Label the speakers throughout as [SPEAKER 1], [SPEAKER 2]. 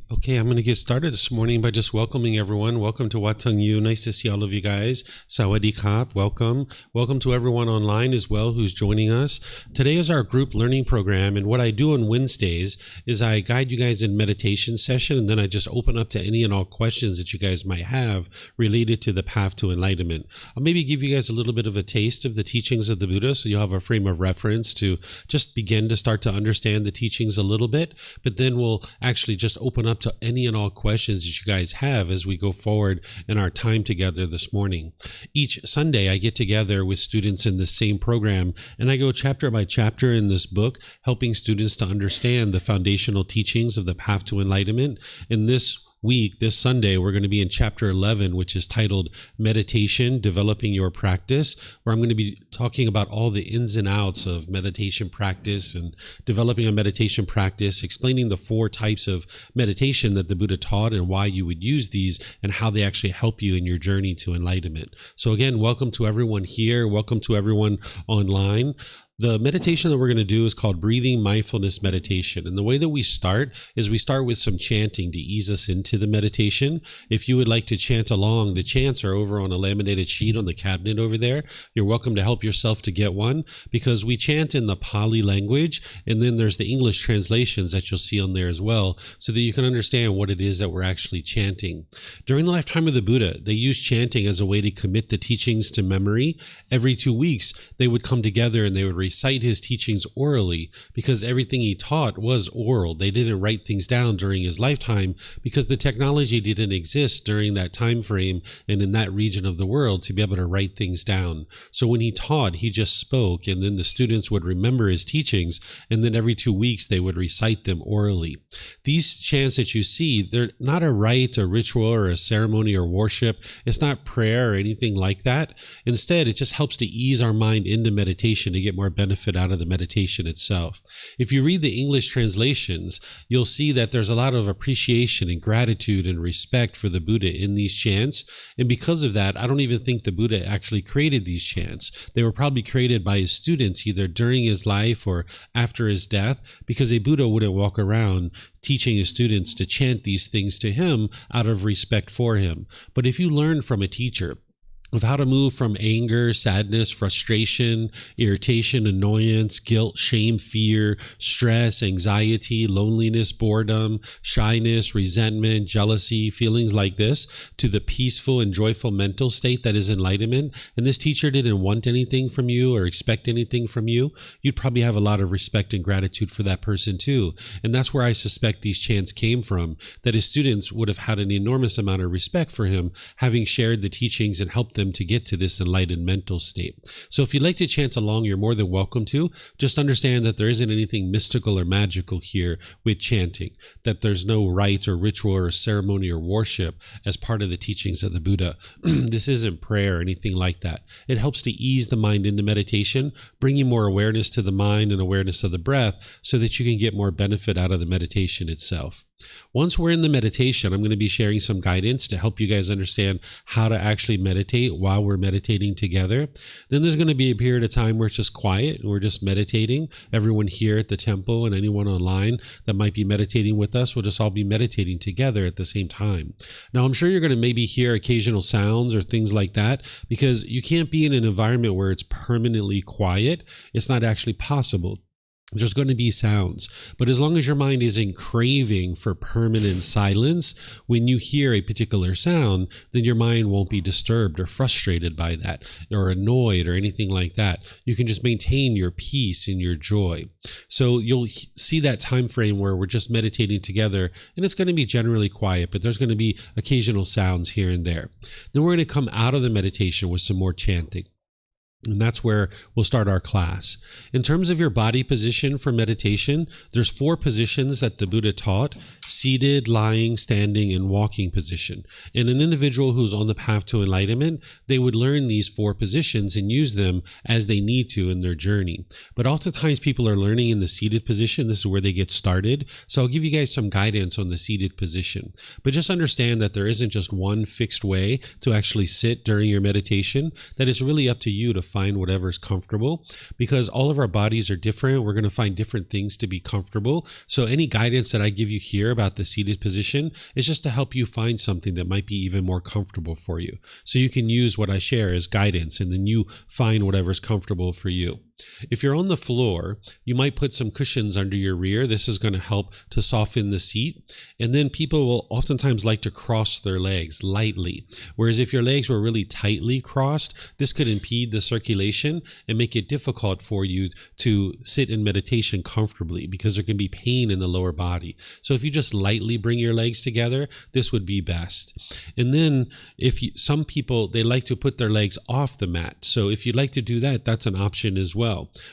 [SPEAKER 1] Okay, I'm going to get started this morning by just welcoming everyone. Welcome to Tung. Nice to see all of you guys. Sawadee Kap, welcome. Welcome to everyone online as well who's joining us. Today is our group learning program, and what I do on Wednesdays is I guide you guys in meditation session, and then I just open up to any and all questions that you guys might have related to the path to enlightenment. I'll maybe give you guys a little bit of a taste of the teachings of the Buddha, so you'll have a frame of reference to just begin to start to understand the teachings a little bit, but then we'll actually just open up to any and all questions that you guys have as we go forward in our time together this morning. Each Sunday, I get together with students in the same program, and I go chapter by chapter in this book, helping students to understand the foundational teachings of the path to enlightenment. In this week, this Sunday, we're going to be in chapter 11, which is titled Meditation, Developing Your Practice, where I'm going to be talking about all the ins and outs of meditation practice and developing a meditation practice, explaining the 4 types of meditation that the Buddha taught and why you would use these and how they actually help you in your journey to enlightenment. So again, welcome to everyone here. Welcome to everyone online. The meditation that we're going to do is called Breathing Mindfulness Meditation. And the way that we start is we start with some chanting to ease us into the meditation. If you would like to chant along, the chants are over on a laminated sheet on the cabinet over there. You're welcome to help yourself to get one, because we chant in the Pali language, and then there's the English translations that you'll see on there as well, so that you can understand what it is that we're actually chanting. During the lifetime of the Buddha, they used chanting as a way to commit the teachings to memory. Every 2 weeks, they would come together and they would recite his teachings orally, because everything he taught was oral. They didn't write things down during his lifetime because the technology didn't exist during that time frame and in that region of the world to be able to write things down. So when he taught, he just spoke, and then the students would remember his teachings, and then every 2 weeks they would recite them orally. These chants that you see, they're not a rite, a ritual, or a ceremony or worship. It's not prayer or anything like that. Instead, it just helps to ease our mind into meditation to get more benefit out of the meditation itself. If you read the English translations, you'll see that there's a lot of appreciation and gratitude and respect for the Buddha in these chants. And because of that, I don't even think the Buddha actually created these chants. They were probably created by his students either during his life or after his death, because a Buddha wouldn't walk around teaching his students to chant these things to him out of respect for him. But if you learn from a teacher of how to move from anger, sadness, frustration, irritation, annoyance, guilt, shame, fear, stress, anxiety, loneliness, boredom, shyness, resentment, jealousy, feelings like this, to the peaceful and joyful mental state that is enlightenment, and this teacher didn't want anything from you or expect anything from you, you'd probably have a lot of respect and gratitude for that person too. And that's where I suspect these chants came from, that his students would have had an enormous amount of respect for him, having shared the teachings and helped them to get to this enlightened mental state. So if you'd like to chant along, you're more than welcome to. Just understand that there isn't anything mystical or magical here with chanting, that there's no rite or ritual or ceremony or worship as part of the teachings of the Buddha. This isn't prayer or anything like that. It helps to ease the mind into meditation, bringing more awareness to the mind and awareness of the breath so that you can get more benefit out of the meditation itself. Once we're in the meditation, I'm going to be sharing some guidance to help you guys understand how to actually meditate while we're meditating together. Then there's going to be a period of time where it's just quiet and we're just meditating. Everyone here at the temple and anyone online that might be meditating with us will just all be meditating together at the same time. Now, I'm sure you're going to maybe hear occasional sounds or things like that, because you can't be in an environment where it's permanently quiet. It's not actually possible. There's going to be sounds, but as long as your mind isn't craving for permanent silence, when you hear a particular sound, then your mind won't be disturbed or frustrated by that or annoyed or anything like that. You can just maintain your peace and your joy. So you'll see that time frame where we're just meditating together, and it's going to be generally quiet, but there's going to be occasional sounds here and there. Then we're going to come out of the meditation with some more chanting. And that's where we'll start our class. In terms of your body position for meditation, there's 4 positions that the Buddha taught: seated, lying, standing, and walking position. And an individual who's on the path to enlightenment, they would learn these 4 positions and use them as they need to in their journey. But oftentimes people are learning in the seated position. This is where they get started. So I'll give you guys some guidance on the seated position. But just understand that there isn't just one fixed way to actually sit during your meditation, that it's really up to you to find whatever's comfortable, because all of our bodies are different. We're going to find different things to be comfortable. So any guidance that I give you here about the seated position is just to help you find something that might be even more comfortable for you. So you can use what I share as guidance, and then you find whatever's comfortable for you. If you're on the floor, you might put some cushions under your rear. This is going to help to soften the seat. And then people will oftentimes like to cross their legs lightly. Whereas if your legs were really tightly crossed, this could impede the circulation and make it difficult for you to sit in meditation comfortably, because there can be pain in the lower body. So if you just lightly bring your legs together, this would be best. And then some people, they like to put their legs off the mat. So if you'd like to do that, that's an option as well,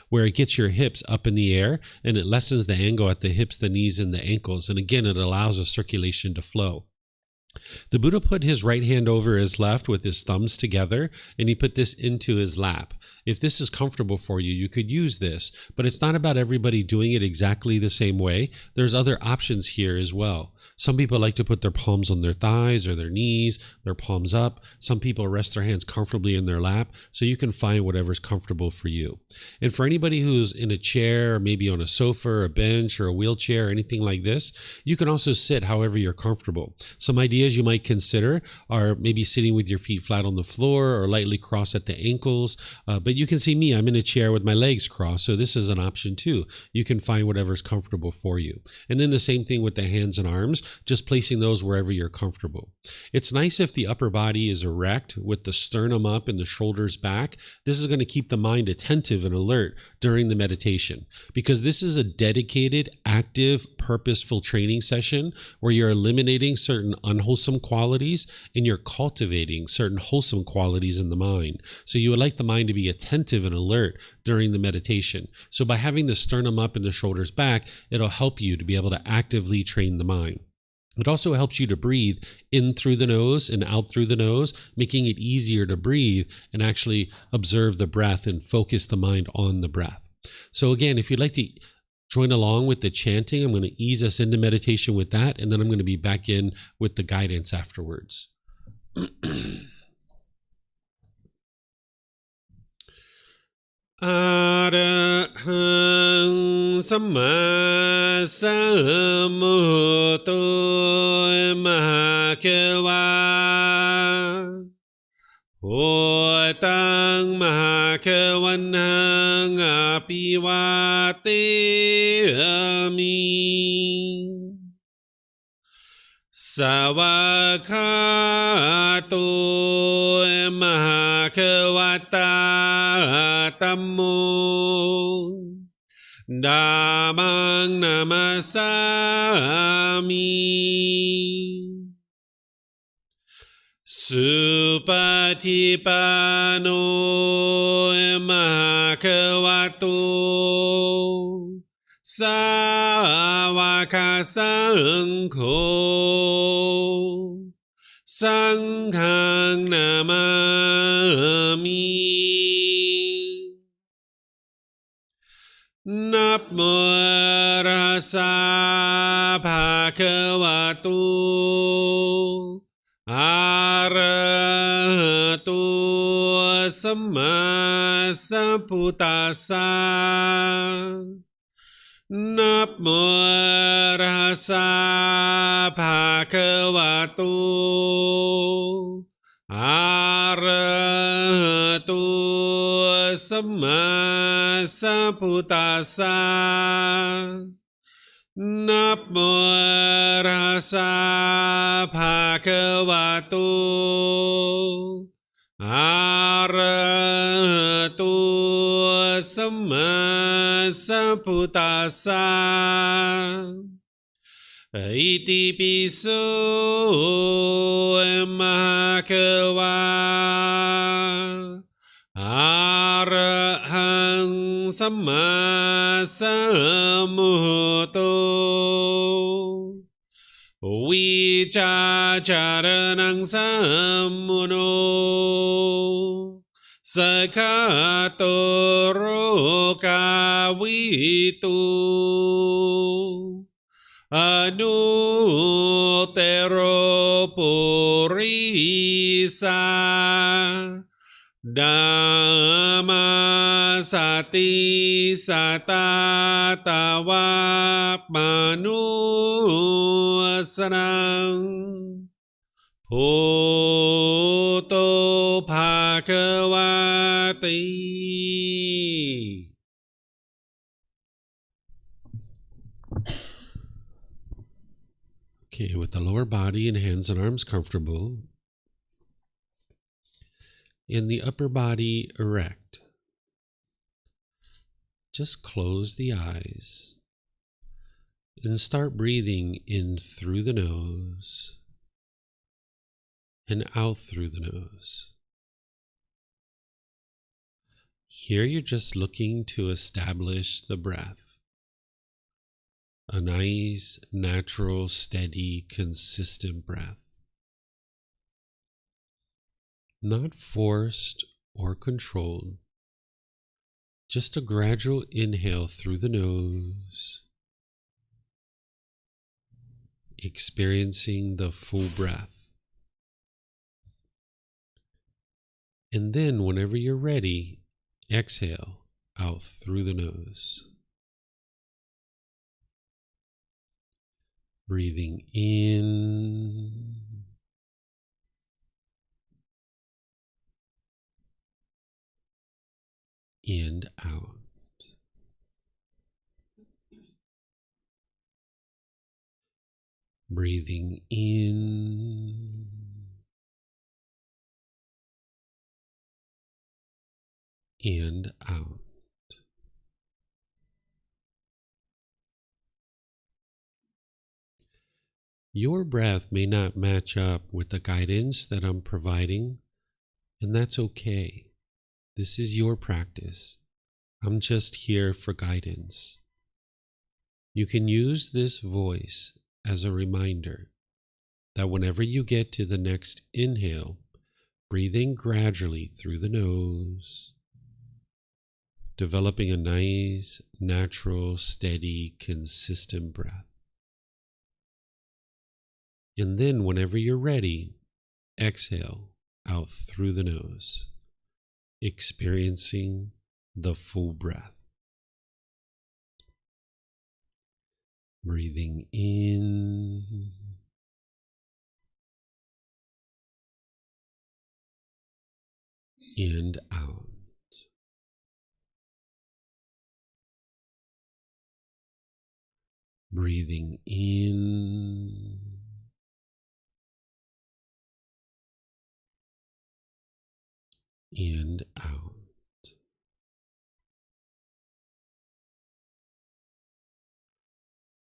[SPEAKER 1] where it gets your hips up in the air and it lessens the angle at the hips, the knees, and the ankles. And again, it allows the circulation to flow. The Buddha put his right hand over his left with his thumbs together, and he put this into his lap. If this is comfortable for you, you could use this, but it's not about everybody doing it exactly the same way. There's other options here as well. Some people like to put their palms on their thighs or their knees, their palms up. Some people rest their hands comfortably in their lap, so you can find whatever's comfortable for you. And for anybody who's in a chair, or maybe on a sofa or a bench or a wheelchair or anything like this, you can also sit however you're comfortable. Some ideas you might consider are maybe sitting with your feet flat on the floor or lightly crossed at the ankles. But you can see me, I'm in a chair with my legs crossed, so this is an option too. You can find whatever's comfortable for you. And then the same thing with the hands and arms, just placing those wherever you're comfortable. It's nice if the upper body is erect with the sternum up and the shoulders back. This is going to keep the mind attentive and alert during the meditation, because this is a dedicated, active, purposeful training session where you're eliminating certain unwholesome qualities and you're cultivating certain wholesome qualities in the mind. So you would like the mind to be attentive and alert during the meditation. So by having the sternum up and the shoulders back, it'll help you to be able to actively train the mind. It also helps you to breathe in through the nose and out through the nose, making it easier to breathe and actually observe the breath and focus the mind on the breath. So again, if you'd like to join along with the chanting, I'm going to ease us into meditation with that, and then I'm going to be back in with the guidance afterwards. Arahang Samma Sambuddho Mahakawa Hotang Mahakawanang Apiwateyami Sawakato Mahakawata Tammo Dhammang Namasami Supatipano Mahakavato Sāvaka Saṅkho Saṅghang Namami Namo Rasa Bhagavato Arahato Samma Sambuddhassa Namo Rasa Bhagavato Arahato Samma Sambuddhassa Namo Rasa Bhagavato Arahato Samma Sambuddhassa Iti piso Mahakawa Arahang Samma Sambuddho Vicacaranang Sammuno Sakato Rokavitu Anutero Purisa Dhamma sati sata tawa manusanang Bhoto Bhagavati. Okay, with the lower body and hands and arms comfortable, and the upper body erect, just close the eyes and start breathing in through the nose and out through the nose. Here you're just looking to establish the breath, a nice, natural, steady, consistent breath, not forced or controlled, just a gradual inhale through the nose, experiencing the full breath. And then whenever you're ready, exhale out through the nose. Breathing in and out. Breathing in and out. Your breath may not match up with the guidance that I'm providing, and that's okay. This is your practice. I'm just here for guidance. You can use this voice as a reminder that whenever you get to the next inhale, breathe in gradually through the nose, developing a nice, natural, steady, consistent breath. And then whenever you're ready, exhale out through the nose, experiencing the full breath. Breathing in and out. Breathing in and out.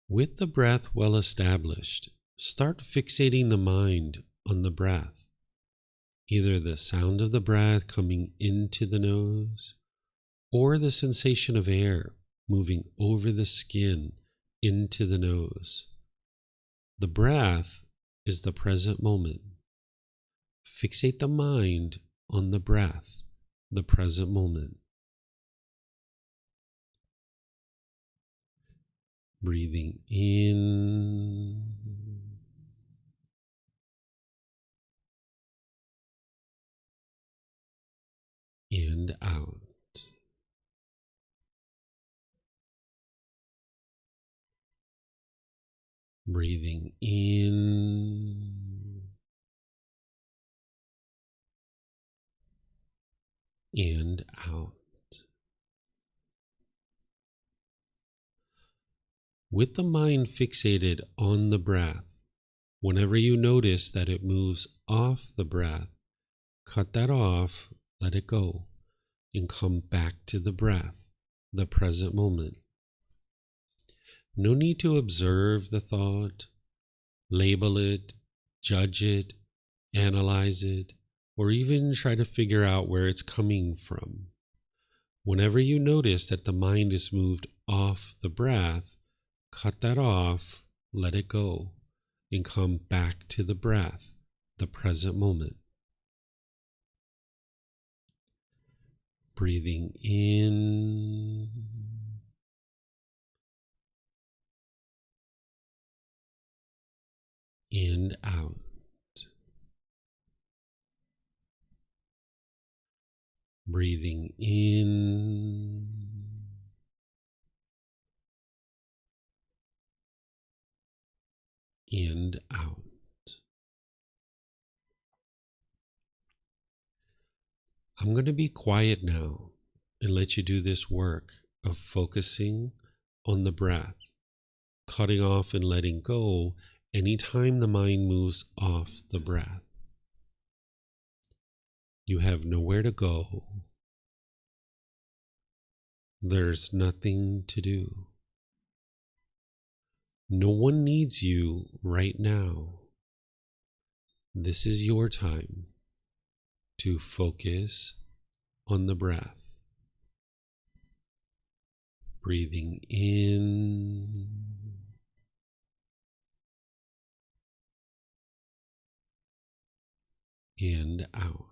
[SPEAKER 1] With the breath well established, start fixating the mind on the breath, either the sound of the breath coming into the nose or the sensation of air moving over the skin into the nose. The breath is the present moment. Fixate the mind on the breath, the present moment. Breathing in and out. Breathing in and out. With the mind fixated on the breath, whenever you notice that it moves off the breath, cut that off, let it go, and come back to the breath, the present moment. No need to observe the thought, label it, judge it, analyze it, or even try to figure out where it's coming from. Whenever you notice that the mind is moved off the breath, cut that off, let it go, and come back to the breath, the present moment. Breathing in and out. Breathing in and out. I'm going to be quiet now and let you do this work of focusing on the breath, cutting off and letting go anytime the mind moves off the breath. You have nowhere to go. There's nothing to do. No one needs you right now. This is your time to focus on the breath. Breathing in and out.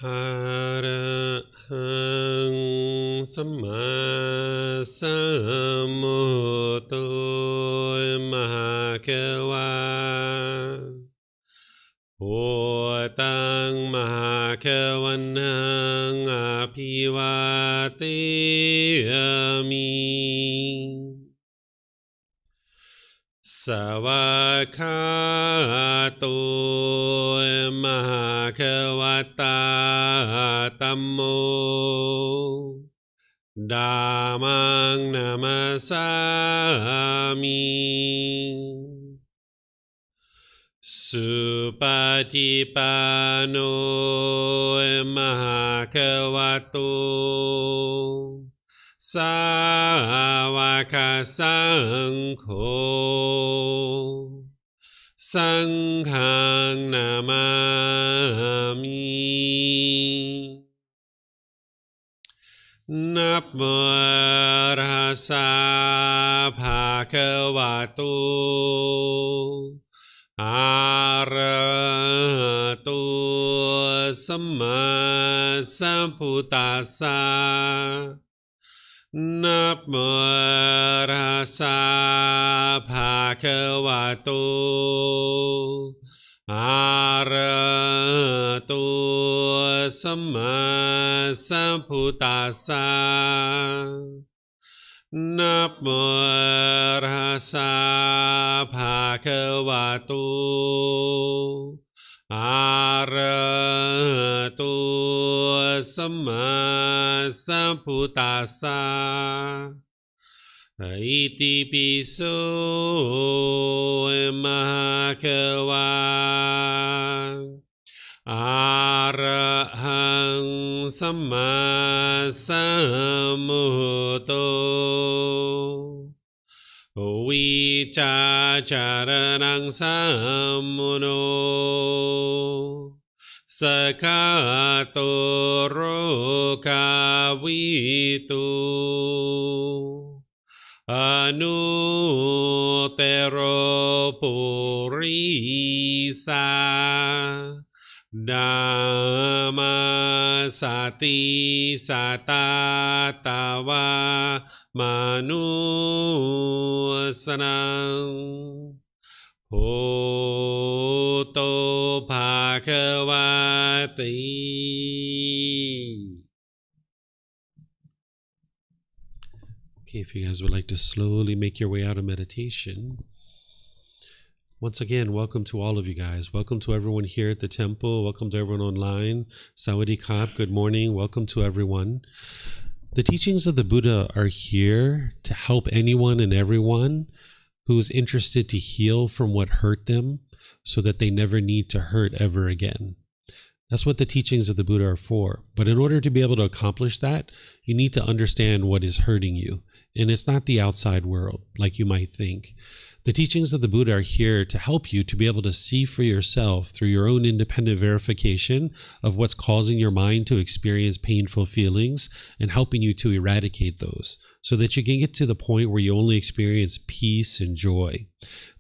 [SPEAKER 1] อะระหังสัมมาสัมพุทโธมหาเขวาพุทธังมหาเขวันนังอภิวาเทมิสวากขาโตมหาเขวตาธัมโมธัมมังนามัสสามิสุปฏิปันโนมหาเขวโตสาวกสังโฆสังฆังนามามินับโมตัสสะภะคะวะโตอะระหะโตสัมมาสัมพุทธัสสะนับโมตัสสะภะคะวะโตอะระหะโตสัมมาสัมพุทธัสสะนับโมตัสสะภะคะวะโตอะระหะโตสัมมาสัมพุทธัสสะอิติปิโสมหาเขวาอะระหังสัมมาสัมพุทโธวิจาจารณังสัมมุโนสกขาโตโรกาวิตุอนุเตโรปุริสานามาสติสัตตาตาวามนุสนังโพโตภาควาติ Okay, if you guys would like to slowly make your way out of meditation. Once again, welcome to all of you guys. Welcome to everyone here at the temple. Welcome to everyone online. Sawadee Kap, good morning. Welcome to everyone. The teachings of the Buddha are here to help anyone and everyone who's interested to heal from what hurt them so that they never need to hurt ever again. That's what the teachings of the Buddha are for. But in order to be able to accomplish that, you need to understand what is hurting you. And it's not the outside world, like you might think. The teachings of the Buddha are here to help you to be able to see for yourself through your own independent verification of what's causing your mind to experience painful feelings and helping you to eradicate those so that you can get to the point where you only experience peace and joy.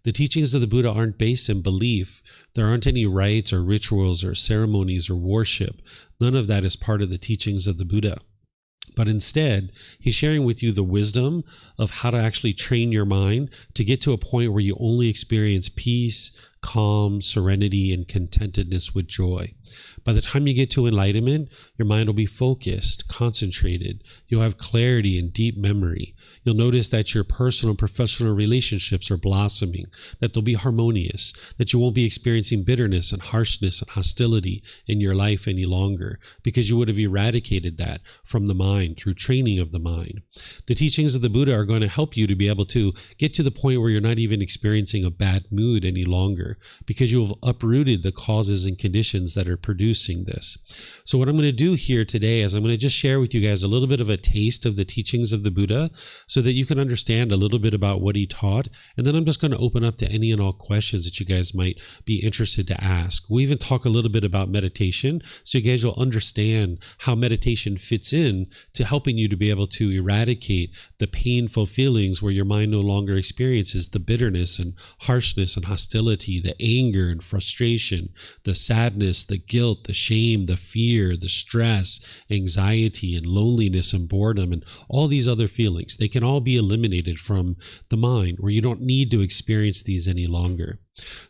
[SPEAKER 1] The teachings of the Buddha aren't based in belief. There aren't any rites or rituals or ceremonies or worship. None of that is part of the teachings of the Buddha. But instead, he's sharing with you the wisdom of how to actually train your mind to get to a point where you only experience peace, calm, serenity, and contentedness with joy. By the time you get to enlightenment, your mind will be focused, concentrated. You'll have clarity and deep memory. You'll notice that your personal and professional relationships are blossoming, that they'll be harmonious, that you won't be experiencing bitterness and harshness and hostility in your life any longer, because you would have eradicated that from the mind through training of the mind. The teachings of the Buddha are going to help you to be able to get to the point where you're not even experiencing a bad mood any longer, because you have uprooted the causes and conditions that are producing this. So what I'm going to do here today is I'm going to just share with you guys a little bit of a taste of the teachings of the Buddha so that you can understand a little bit about what he taught. And then I'm just going to open up to any and all questions that you guys might be interested to ask. We'll even talk a little bit about meditation so you guys will understand how meditation fits in to helping you to be able to eradicate the painful feelings where your mind no longer experiences the bitterness and harshness and hostility, the anger and frustration, the sadness, the guilt, the shame, the fear, the stress, anxiety, and loneliness and boredom, and all these other feelings. They can all be eliminated from the mind, where you don't need to experience these any longer.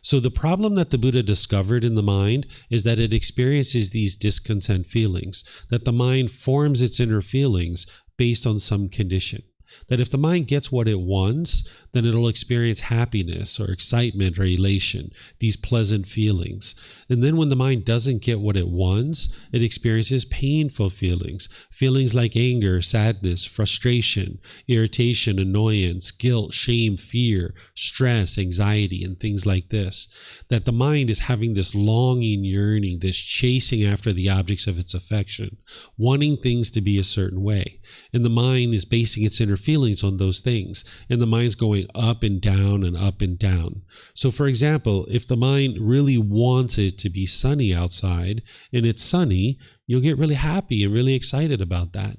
[SPEAKER 1] So the problem that the Buddha discovered in the mind is that it experiences these discontent feelings, that the mind forms its inner feelings based on some condition. That if the mind gets what it wants, then it'll experience happiness or excitement or elation, these pleasant feelings. And then when the mind doesn't get what it wants, it experiences painful feelings, feelings like anger, sadness, frustration, irritation, annoyance, guilt, shame, fear, stress, anxiety, and things like this. That the mind is having this longing, yearning, this chasing after the objects of its affection, wanting things to be a certain way. And the mind is basing its inner feelings on those things. And the mind's going up and down and up and down. So for example, if the mind really wants it to be sunny outside and it's sunny, you'll get really happy and really excited about that.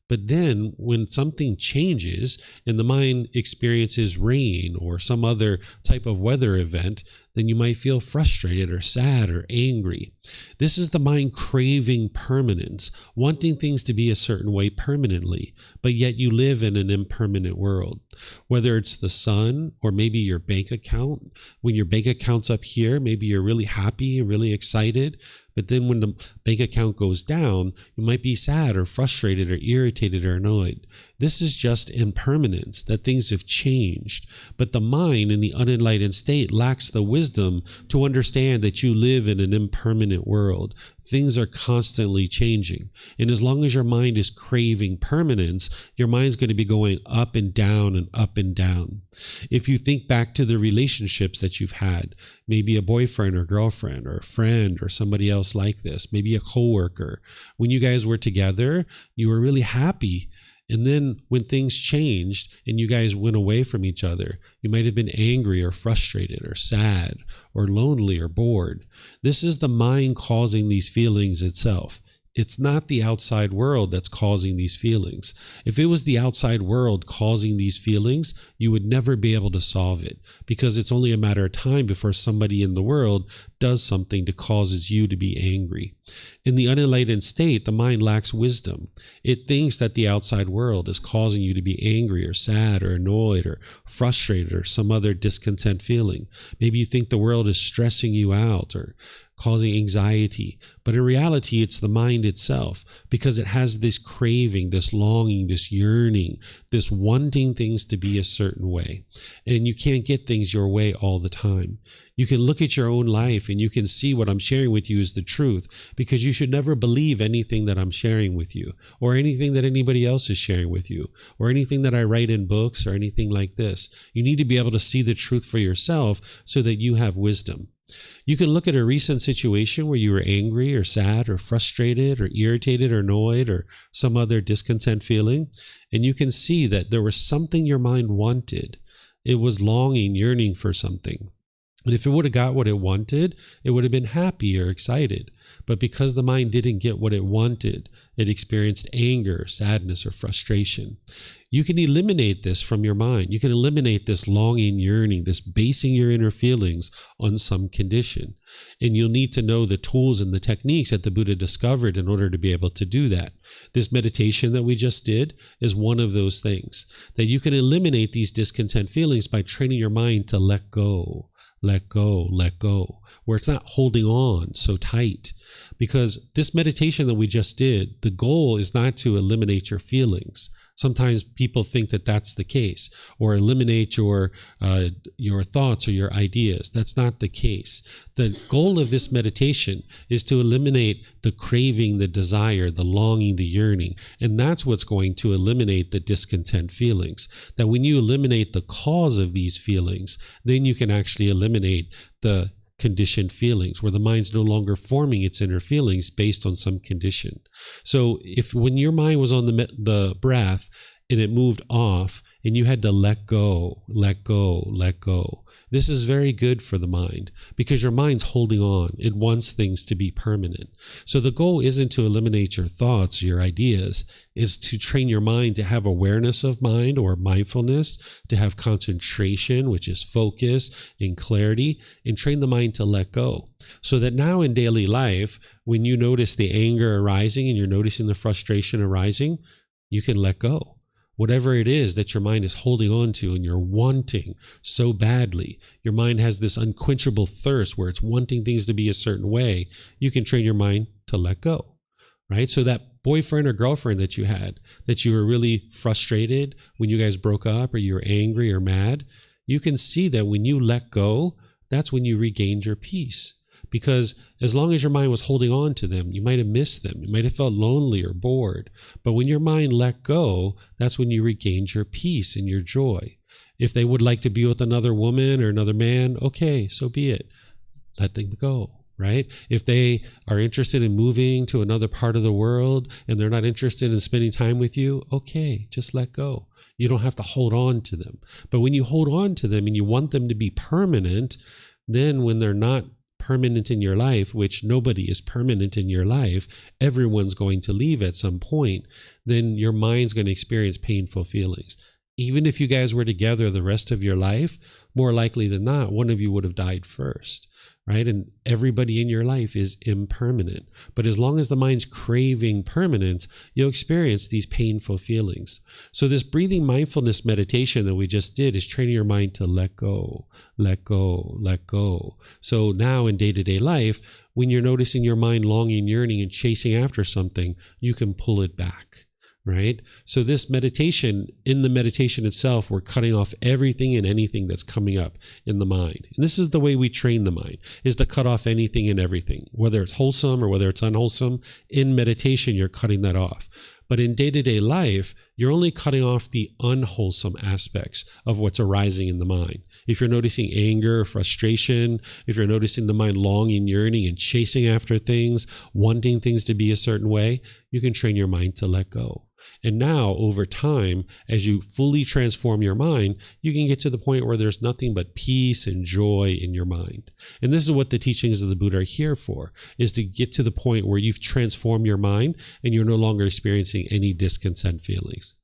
[SPEAKER 1] But then when something changes and the mind experiences rain or some other type of weather event, then you might feel frustrated or sad or angry. This is the mind craving permanence, wanting things to be a certain way permanently, but yet you live in an impermanent world. Whether it's the sun or maybe your bank account. When your bank account's up here, maybe you're really happy and really excited. But then when the bank account goes down, you might be sad or frustrated or irritated or annoyed. This is just impermanence, that things have changed. But the mind in the unenlightened state lacks the wisdom to understand that you live in an impermanent world. Things are constantly changing. And as long as your mind is craving permanence, your mind's going to be going up and down and up and down. If you think back to the relationships that you've had, maybe a boyfriend or girlfriend or a friend or somebody else like this, maybe a coworker, when you guys were together, you were really happy. And then when things changed and you guys went away from each other, you might have been angry or frustrated or sad or lonely or bored. This is the mind causing these feelings itself. It's not the outside world that's causing these feelings. If it was the outside world causing these feelings, you would never be able to solve it, because it's only a matter of time before somebody in the world does something that causes you to be angry. In the unenlightened state, the mind lacks wisdom. It thinks that the outside world is causing you to be angry or sad or annoyed or frustrated or some other discontent feeling. Maybe you think the world is stressing you out or causing anxiety. But in reality, it's the mind itself, because it has this craving, this longing, this yearning, this wanting things to be a certain way. And you can't get things your way all the time. You can look at your own life and you can see what I'm sharing with you is the truth, because you should never believe anything that I'm sharing with you, or anything that anybody else is sharing with you, or anything that I write in books or anything like this. You need to be able to see the truth for yourself so that you have wisdom. You can look at a recent situation where you were angry or sad or frustrated or irritated or annoyed or some other discontent feeling, and you can see that there was something your mind wanted. It was longing, yearning for something. And if it would have got what it wanted, it would have been happy or excited. But because the mind didn't get what it wanted, it experienced anger, sadness, or frustration. You can eliminate this from your mind. You can eliminate this longing, yearning, this basing your inner feelings on some condition. And you'll need to know the tools and the techniques that the Buddha discovered in order to be able to do that. This meditation that we just did is one of those things, that you can eliminate these discontent feelings by training your mind to let go. Let go, where it's not holding on so tight. Because this meditation that we just did, the goal is not to eliminate your feelings. Sometimes people think that that's the case, or eliminate your thoughts or your ideas. That's not the case. The goal of this meditation is to eliminate the craving, the desire, the longing, the yearning. And that's what's going to eliminate the discontent feelings. That when you eliminate the cause of these feelings, then you can actually eliminate the conditioned feelings, where the mind's no longer forming its inner feelings based on some condition. So if when your mind was on the breath, and it moved off and you had to let go, let go, let go. This is very good for the mind because your mind's holding on. It wants things to be permanent. So the goal isn't to eliminate your thoughts, your ideas, is to train your mind to have awareness of mind or mindfulness, to have concentration, which is focus and clarity, and train the mind to let go. So that now in daily life, when you notice the anger arising and you're noticing the frustration arising, you can let go. Whatever it is that your mind is holding on to and you're wanting so badly, your mind has this unquenchable thirst where it's wanting things to be a certain way, you can train your mind to let go, right? So that boyfriend or girlfriend that you had, that you were really frustrated when you guys broke up or you were angry or mad, you can see that when you let go, that's when you regained your peace. Because as long as your mind was holding on to them, you might have missed them. You might have felt lonely or bored. But when your mind let go, that's when you regained your peace and your joy. If they would like to be with another woman or another man, okay, so be it. Let them go, right? If they are interested in moving to another part of the world and they're not interested in spending time with you, okay, just let go. You don't have to hold on to them. But when you hold on to them and you want them to be permanent, then when they're not permanent in your life, which nobody is permanent in your life, everyone's going to leave at some point, then your mind's going to experience painful feelings. Even if you guys were together the rest of your life, more likely than not, one of you would have died first, right? And everybody in your life is impermanent. But as long as the mind's craving permanence, you'll experience these painful feelings. So this breathing mindfulness meditation that we just did is training your mind to let go, let go, let go. So now in day-to-day life, when you're noticing your mind longing, yearning, and chasing after something, you can pull it back. Right? So this meditation, in the meditation itself, we're cutting off everything and anything that's coming up in the mind. And this is the way we train the mind, is to cut off anything and everything, whether it's wholesome or whether it's unwholesome. In meditation, you're cutting that off. But in day-to-day life, you're only cutting off the unwholesome aspects of what's arising in the mind. If you're noticing anger, frustration, if you're noticing the mind longing, yearning, and chasing after things, wanting things to be a certain way, you can train your mind to let go. And now, over time, as you fully transform your mind, you can get to the point where there's nothing but peace and joy in your mind. And this is what the teachings of the Buddha are here for, is to get to the point where you've transformed your mind and you're no longer experiencing any discontent feelings.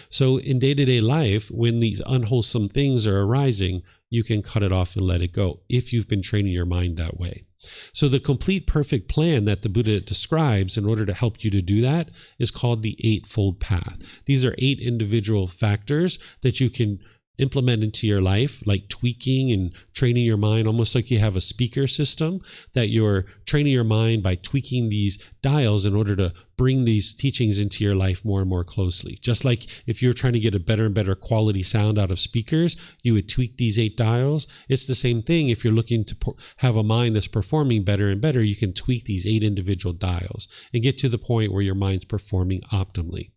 [SPEAKER 1] So in day-to-day life, when these unwholesome things are arising, you can cut it off and let it go if you've been training your mind that way. So the complete perfect plan that the Buddha describes in order to help you to do that is called the Eightfold Path. These are 8 individual factors that you can implement into your life, like tweaking and training your mind, almost like you have a speaker system that you're training your mind by tweaking these dials in order to bring these teachings into your life more and more closely. Just like if you're trying to get a better and better quality sound out of speakers, you would tweak these 8 dials. It's the same thing. If you're looking to have a mind that's performing better and better, you can tweak these 8 individual dials and get to the point where your mind's performing optimally.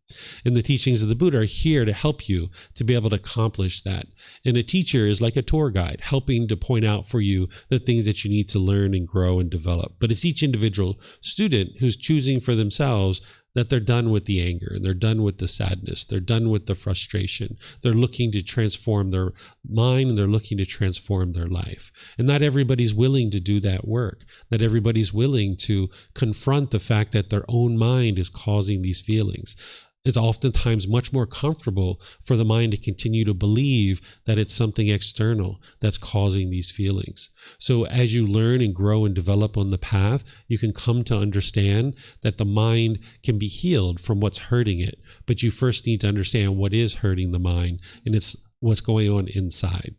[SPEAKER 1] And the teachings of the Buddha are here to help you to be able to accomplish that. And a teacher is like a tour guide, helping to point out for you the things that you need to learn and grow and develop. But it's each individual student who's choosing for themselves that they're done with the anger and they're done with the sadness. They're done with the frustration. They're looking to transform their mind and they're looking to transform their life. And not everybody's willing to do that work. Not everybody's willing to confront the fact that their own mind is causing these feelings. It's oftentimes much more comfortable for the mind to continue to believe that it's something external that's causing these feelings. So as you learn and grow and develop on the path, you can come to understand that the mind can be healed from what's hurting it. But you first need to understand what is hurting the mind, and it's what's going on inside.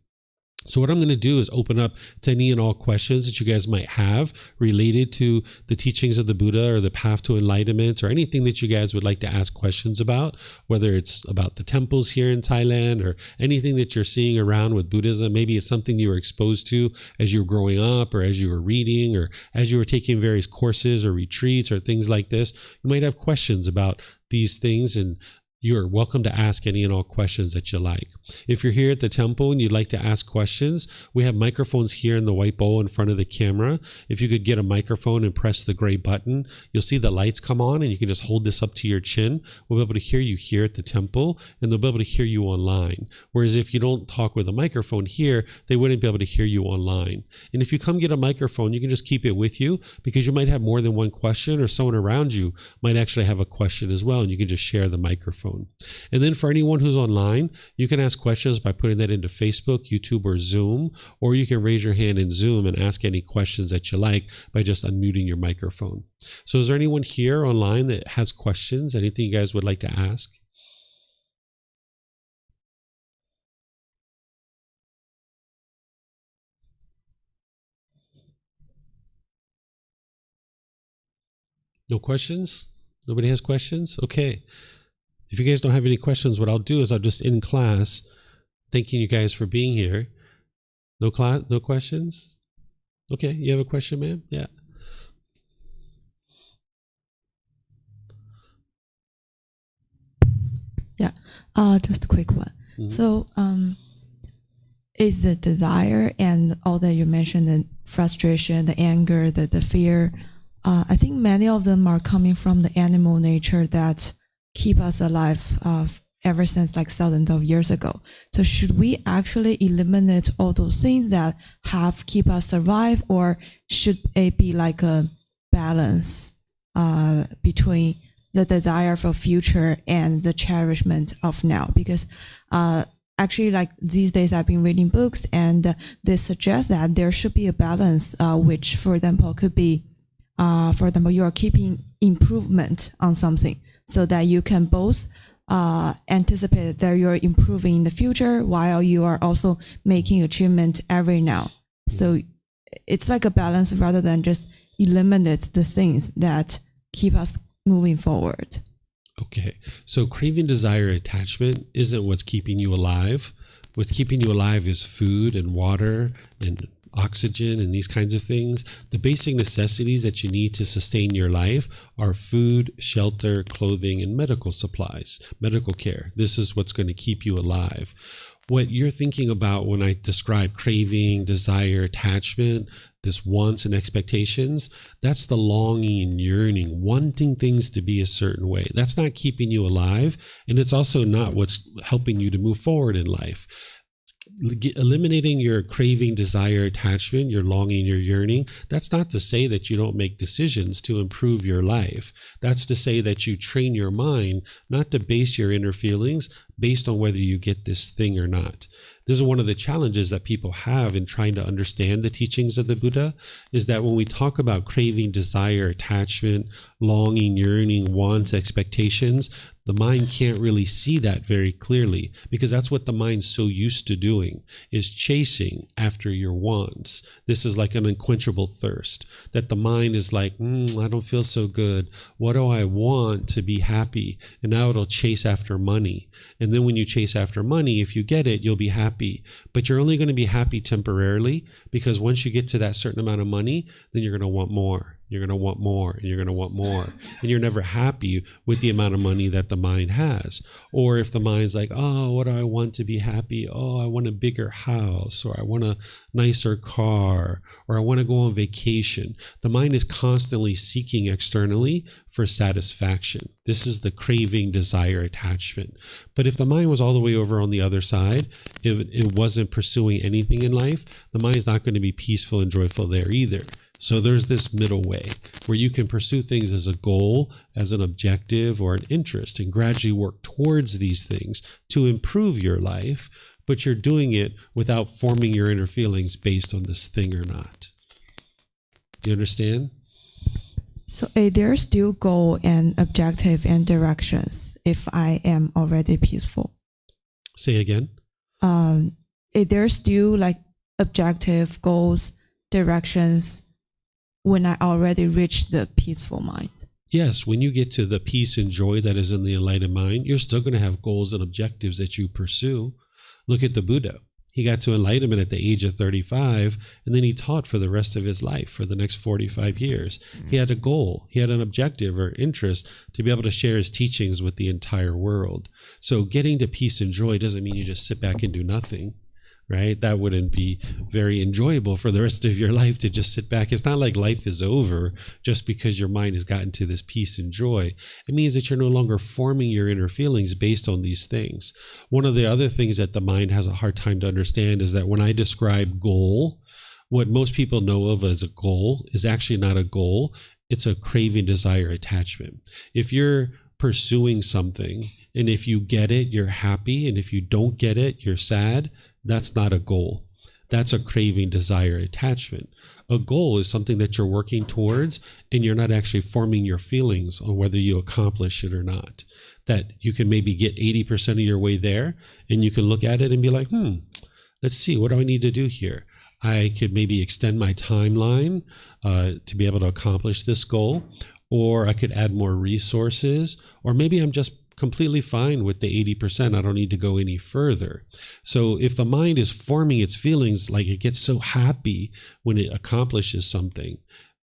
[SPEAKER 1] So what I'm going to do is open up to any and all questions that you guys might have related to the teachings of the Buddha or the path to enlightenment, or anything that you guys would like to ask questions about, whether it's about the temples here in Thailand or anything that you're seeing around with Buddhism. Maybe it's something you were exposed to as you were growing up or as you were reading or as you were taking various courses or retreats or things like this. You might have questions about these things, and You're welcome to ask any and all questions that you like. If you're here at the temple and you'd like to ask questions, we have microphones here in the white bowl in front of the camera. If you could get a microphone and press the gray button, you'll see the lights come on, and you can just hold this up to your chin. We'll be able to hear you here at the temple, and they'll be able to hear you online. Whereas if you don't talk with a microphone here, they wouldn't be able to hear you online. And if you come get a microphone, you can just keep it with you, because you might have more than one question, or someone around you might actually have a question as well, and you can just share the microphone. And then for anyone who's online, you can ask questions by putting that into Facebook, YouTube, or Zoom, or you can raise your hand in Zoom and ask any questions that you like by just unmuting your microphone. So is there anyone here online that has questions? Anything you guys would like to ask? No questions? Nobody has questions? Okay. If you guys don't have any questions, what I'll do is I'll just end class thanking you guys for being here. No questions? Okay, you have a question, ma'am? Yeah.
[SPEAKER 2] Yeah, just a quick one. Mm-hmm. So, is the desire and all that you mentioned, the frustration, the anger, the fear, I think many of them are coming from the animal nature that keep us alive ever since like thousands of years ago. So should we actually eliminate all those things that have keep us survive, or should it be like a balance between the desire for future and the cherishment of now? Because actually, like these days I've been reading books, and they suggest that there should be a balance, which for example could be, for example, you are keeping improvement on something, so that you can both anticipate that you're improving in the future while you are also making achievement every now. So it's like a balance rather than just eliminate the things that keep us moving forward.
[SPEAKER 1] Okay, so craving, desire, attachment isn't what's keeping you alive. What's keeping you alive is food and water and oxygen and these kinds of things. The basic necessities that you need to sustain your life are food, shelter, clothing, and medical supplies, medical care. This is what's going to keep you alive. What you're thinking about when I describe craving, desire, attachment, this wants and expectations, that's the longing and yearning, wanting things to be a certain way. That's not keeping you alive, and it's also not what's helping you to move forward in life. Eliminating your craving, desire, attachment, your longing, your yearning, that's not to say that you don't make decisions to improve your life. That's to say that you train your mind not to base your inner feelings based on whether you get this thing or not. This is one of the challenges that people have in trying to understand the teachings of the Buddha, is that when we talk about craving, desire, attachment, longing, yearning, wants, expectations, the mind can't really see that very clearly, because that's what the mind's so used to doing, is chasing after your wants. This is like an unquenchable thirst, that the mind is like, I don't feel so good. What do I want to be happy? And now it'll chase after money. And then when you chase after money, if you get it, you'll be happy. But you're only going to be happy temporarily, because once you get to that certain amount of money, then you're going to want more. You're going to want more, and you're going to want more. And you're never happy with the amount of money that the mind has. Or if the mind's like, oh, what do I want to be happy? Oh, I want a bigger house, or I want a nicer car, or I want to go on vacation. The mind is constantly seeking externally for satisfaction. This is the craving, desire, attachment. But if the mind was all the way over on the other side, if it wasn't pursuing anything in life, the mind's not going to be peaceful and joyful there either. So there's this middle way where you can pursue things as a goal, as an objective, or an interest, and gradually work towards these things to improve your life, but you're doing it without forming your inner feelings based on this thing or not. You understand?
[SPEAKER 2] So there's still goal and objective and directions if I am already peaceful.
[SPEAKER 1] Say again.
[SPEAKER 2] There's still like objective, goals, directions when I already reach the peaceful mind.
[SPEAKER 1] Yes, when you get to the peace and joy that is in the enlightened mind, you're still going to have goals and objectives that you pursue. Look at the Buddha. He got to enlightenment at the age of 35, and then he taught for the rest of his life for the next 45 years. He had a goal, he had an objective or interest to be able to share his teachings with the entire world. So getting to peace and joy doesn't mean you just sit back and do nothing, right? That wouldn't be very enjoyable for the rest of your life to just sit back. It's not like life is over just because your mind has gotten to this peace and joy. It means that you're no longer forming your inner feelings based on these things. One of the other things that the mind has a hard time to understand is that when I describe goal, what most people know of as a goal is actually not a goal. It's a craving, desire, attachment. If you're pursuing something, and if you get it, you're happy, and if you don't get it, you're sad, that's not a goal. That's a craving, desire, attachment. A goal is something that you're working towards, and you're not actually forming your feelings on whether you accomplish it or not. That you can maybe get 80% of your way there, and you can look at it and be like, let's see, what do I need to do here? I could maybe extend my timeline to be able to accomplish this goal, or I could add more resources, or maybe I'm just completely fine with the 80%. I don't need to go any further. So if the mind is forming its feelings, like it gets so happy when it accomplishes something,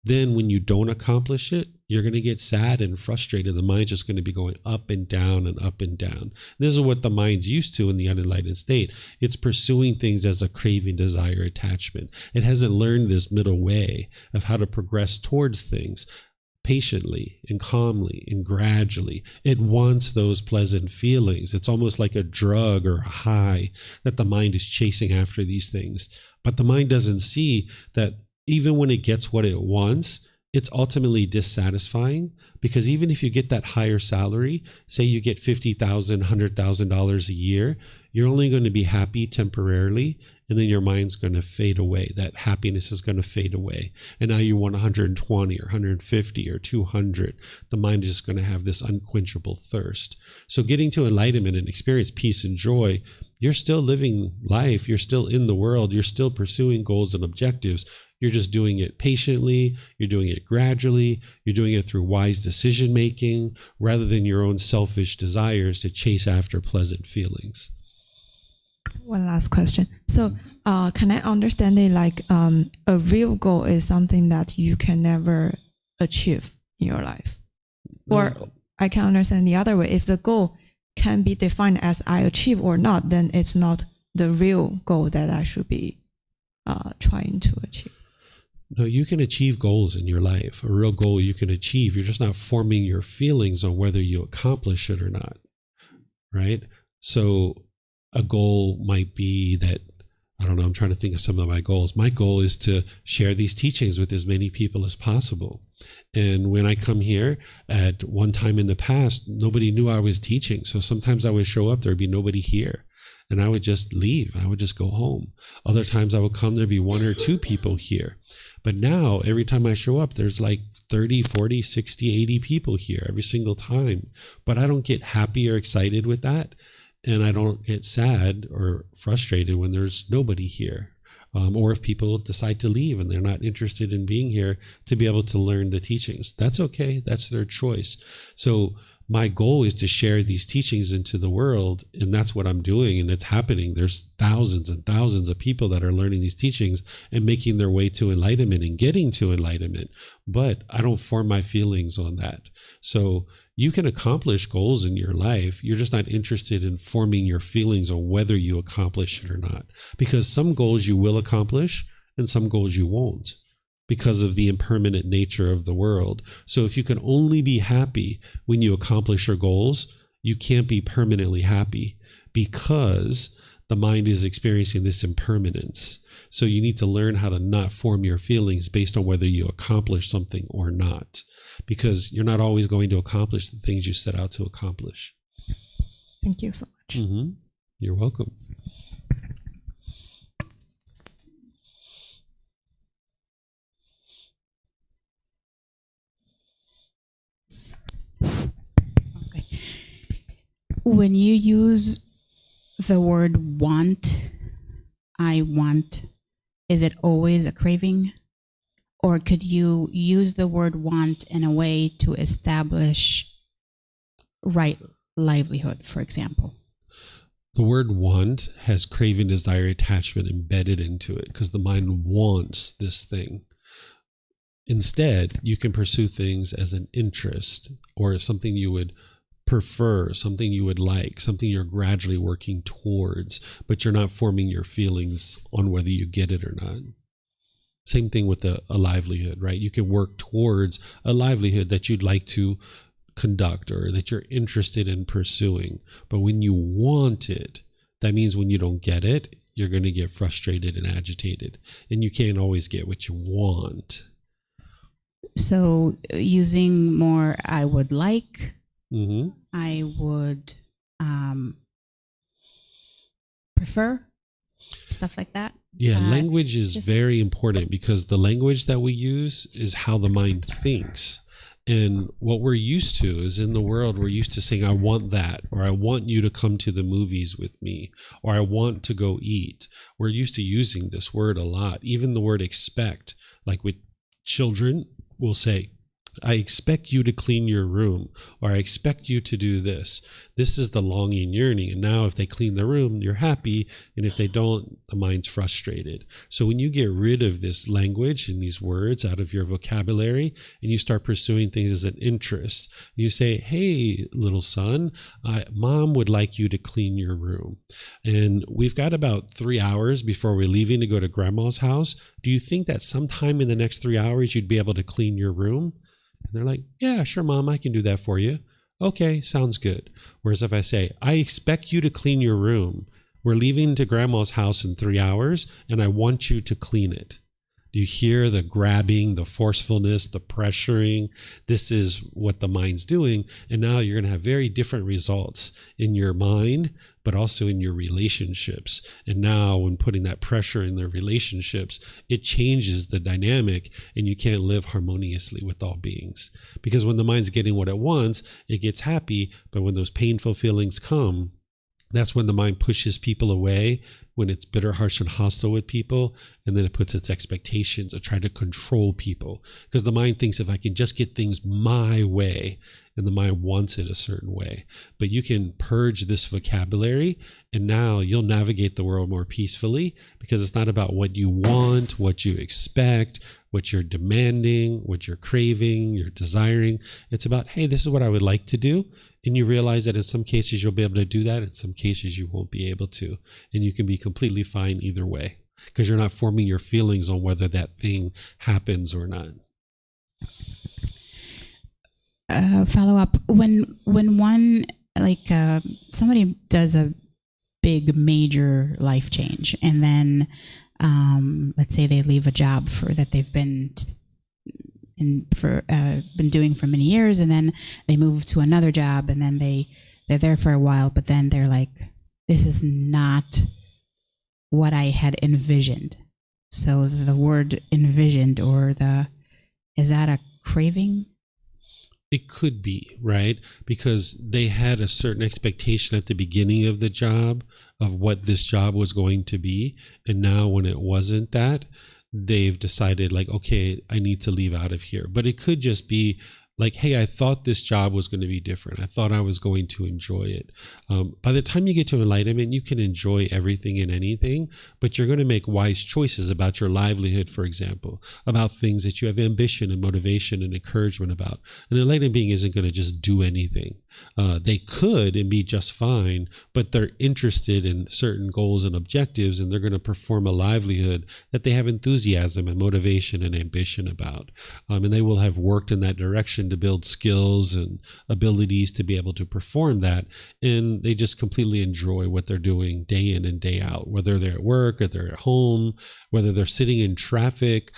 [SPEAKER 1] then when you don't accomplish it, you're going to get sad and frustrated. The mind's just going to be going up and down and up and down. This is what the mind's used to in the unenlightened state. It's pursuing things as a craving, desire, attachment. It hasn't learned this middle way of how to progress towards things patiently and calmly and gradually. It wants those pleasant feelings. It's almost like a drug or a high that the mind is chasing after these things. But the mind doesn't see that even when it gets what it wants, it's ultimately dissatisfying, because even if you get that higher salary, say you get $50,000, $100,000 a year, you're only going to be happy temporarily, and then your mind's going to fade away. That happiness is going to fade away. And now you want 120 or 150 or 200. The mind is just going to have this unquenchable thirst. So getting to enlightenment and experience peace and joy, you're still living life. You're still in the world. You're still pursuing goals and objectives. You're just doing it patiently. You're doing it gradually. You're doing it through wise decision making rather than your own selfish desires to chase after pleasant feelings.
[SPEAKER 2] One last question. So can I understand it like a real goal is something that you can never achieve in your life? Or I can understand the other way. If the goal can be defined as I achieve or not, then it's not the real goal that I should be trying to achieve.
[SPEAKER 1] No, you can achieve goals in your life. A real goal you can achieve. You're just not forming your feelings on whether you accomplish it or not, right? So a goal might be that, I don't know, I'm trying to think of some of my goals. My goal is to share these teachings with as many people as possible. And when I come here, at one time in the past, nobody knew I was teaching. So sometimes I would show up, there'd be nobody here. And I would just leave. I would just go home. Other times I would come, there'd be one or two people here. But now, every time I show up, there's like 30, 40, 60, 80 people here every single time. But I don't get happy or excited with that. And I don't get sad or frustrated when there's nobody here. Or if people decide to leave and they're not interested in being here to be able to learn the teachings. That's okay. That's their choice. So my goal is to share these teachings into the world, and that's what I'm doing, and it's happening. There's thousands and thousands of people that are learning these teachings and making their way to enlightenment and getting to enlightenment, but I don't form my feelings on that. So you can accomplish goals in your life. You're just not interested in forming your feelings on whether you accomplish it or not, because some goals you will accomplish and some goals you won't, because of the impermanent nature of the world. So if you can only be happy when you accomplish your goals, you can't be permanently happy, because the mind is experiencing this impermanence. So you need to learn how to not form your feelings based on whether you accomplish something or not, because you're not always going to accomplish the things you set out to accomplish.
[SPEAKER 2] Thank you so much.
[SPEAKER 1] Mm-hmm. You're welcome.
[SPEAKER 3] Okay. When you use the word want, I want, is it always a craving? Or could you use the word want in a way to establish right livelihood, for example?
[SPEAKER 1] The word want has craving, desire, attachment embedded into it because the mind wants this thing. Instead, you can pursue things as an interest or something you would prefer, something you would like, something you're gradually working towards, but you're not forming your feelings on whether you get it or not. Same thing with a livelihood, right? You can work towards a livelihood that you'd like to conduct or that you're interested in pursuing. But when you want it, that means when you don't get it, you're going to get frustrated and agitated. And you can't always get what you want.
[SPEAKER 3] So using more I would like, I would prefer, stuff like that.
[SPEAKER 1] Yeah, language is very important because the language that we use is how the mind thinks. And what we're used to is in the world, we're used to saying, I want that, or I want you to come to the movies with me, or I want to go eat. We're used to using this word a lot. Even the word expect, like with children, we'll say, I expect you to clean your room, or I expect you to do this. This is the longing, yearning. And now if they clean the room, you're happy. And if they don't, the mind's frustrated. So when you get rid of this language and these words out of your vocabulary and you start pursuing things as an interest, you say, hey, little son, mom would like you to clean your room. And we've got about 3 hours before we're leaving to go to grandma's house. Do you think that sometime in the next 3 hours you'd be able to clean your room? And they're like, yeah, sure, mom, I can do that for you. Okay, sounds good. Whereas if I say, I expect you to clean your room. We're leaving to grandma's house in 3 hours, and I want you to clean it. Do you hear the grabbing, the forcefulness, the pressuring? This is what the mind's doing. And now you're going to have very different results in your mind, but also in your relationships. And now when putting that pressure in the relationships, it changes the dynamic and you can't live harmoniously with all beings. Because when the mind's getting what it wants, it gets happy. But when those painful feelings come, that's when the mind pushes people away, when it's bitter, harsh, and hostile with people, and then it puts its expectations of trying to control people. Because the mind thinks if I can just get things my way, and the mind wants it a certain way. But you can purge this vocabulary, and now you'll navigate the world more peacefully, because it's not about what you want, what you expect, what you're demanding, what you're craving, you're desiring. It's about, hey, this is what I would like to do. And you realize that in some cases you'll be able to do that. In some cases you won't be able to. And you can be completely fine either way because you're not forming your feelings on whether that thing happens or not.
[SPEAKER 3] Follow up. When one, somebody does a big major life change and then let's say they leave a job that they've been doing for many years, and then they move to another job, and then they're there for a while, but then they're like, this is not what I had envisioned. So the word envisioned, is that a craving?
[SPEAKER 1] It could be, right? Because they had a certain expectation at the beginning of the job of what this job was going to be. And now when it wasn't that, they've decided like, okay, I need to leave out of here. But it could just be like, hey, I thought this job was going to be different. I thought I was going to enjoy it. By the time you get to enlightenment, you can enjoy everything and anything, but you're going to make wise choices about your livelihood, for example, about things that you have ambition and motivation and encouragement about. An enlightened being isn't going to just do anything. They could and be just fine, but they're interested in certain goals and objectives, and they're going to perform a livelihood that they have enthusiasm and motivation and ambition about. And they will have worked in that direction to build skills and abilities to be able to perform that. And they just completely enjoy what they're doing day in and day out, whether they're at work or they're at home, whether they're sitting in traffic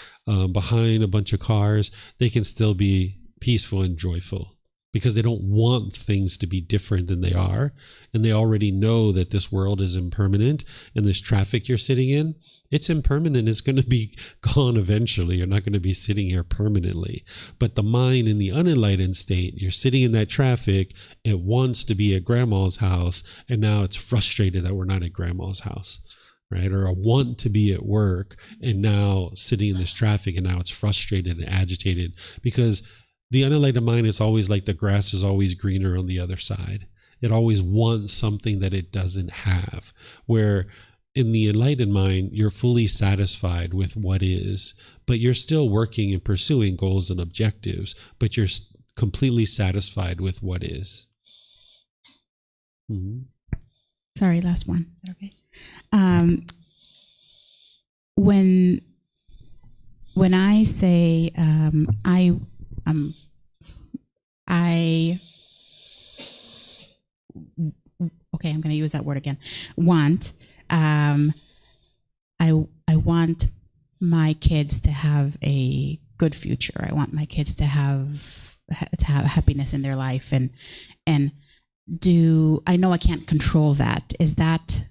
[SPEAKER 1] behind a bunch of cars, they can still be peaceful and joyful because they don't want things to be different than they are. And they already know that this world is impermanent, and this traffic you're sitting in, it's impermanent. It's going to be gone eventually. You're not going to be sitting here permanently. But the mind in the unenlightened state, you're sitting in that traffic. It wants to be at grandma's house. And now it's frustrated that we're not at grandma's house, right? Or I want to be at work and now sitting in this traffic, and now it's frustrated and agitated because the unenlightened mind is always like the grass is always greener on the other side. It always wants something that it doesn't have. Where in the enlightened mind, you're fully satisfied with what is, but you're still working and pursuing goals and objectives, but you're completely satisfied with what is. Mm-hmm.
[SPEAKER 3] Sorry, last one. Okay. When I say okay, I'm going to use that word again. Want. I want my kids to have a good future. I want my kids to have happiness in their life, and I know I can't control that. Is that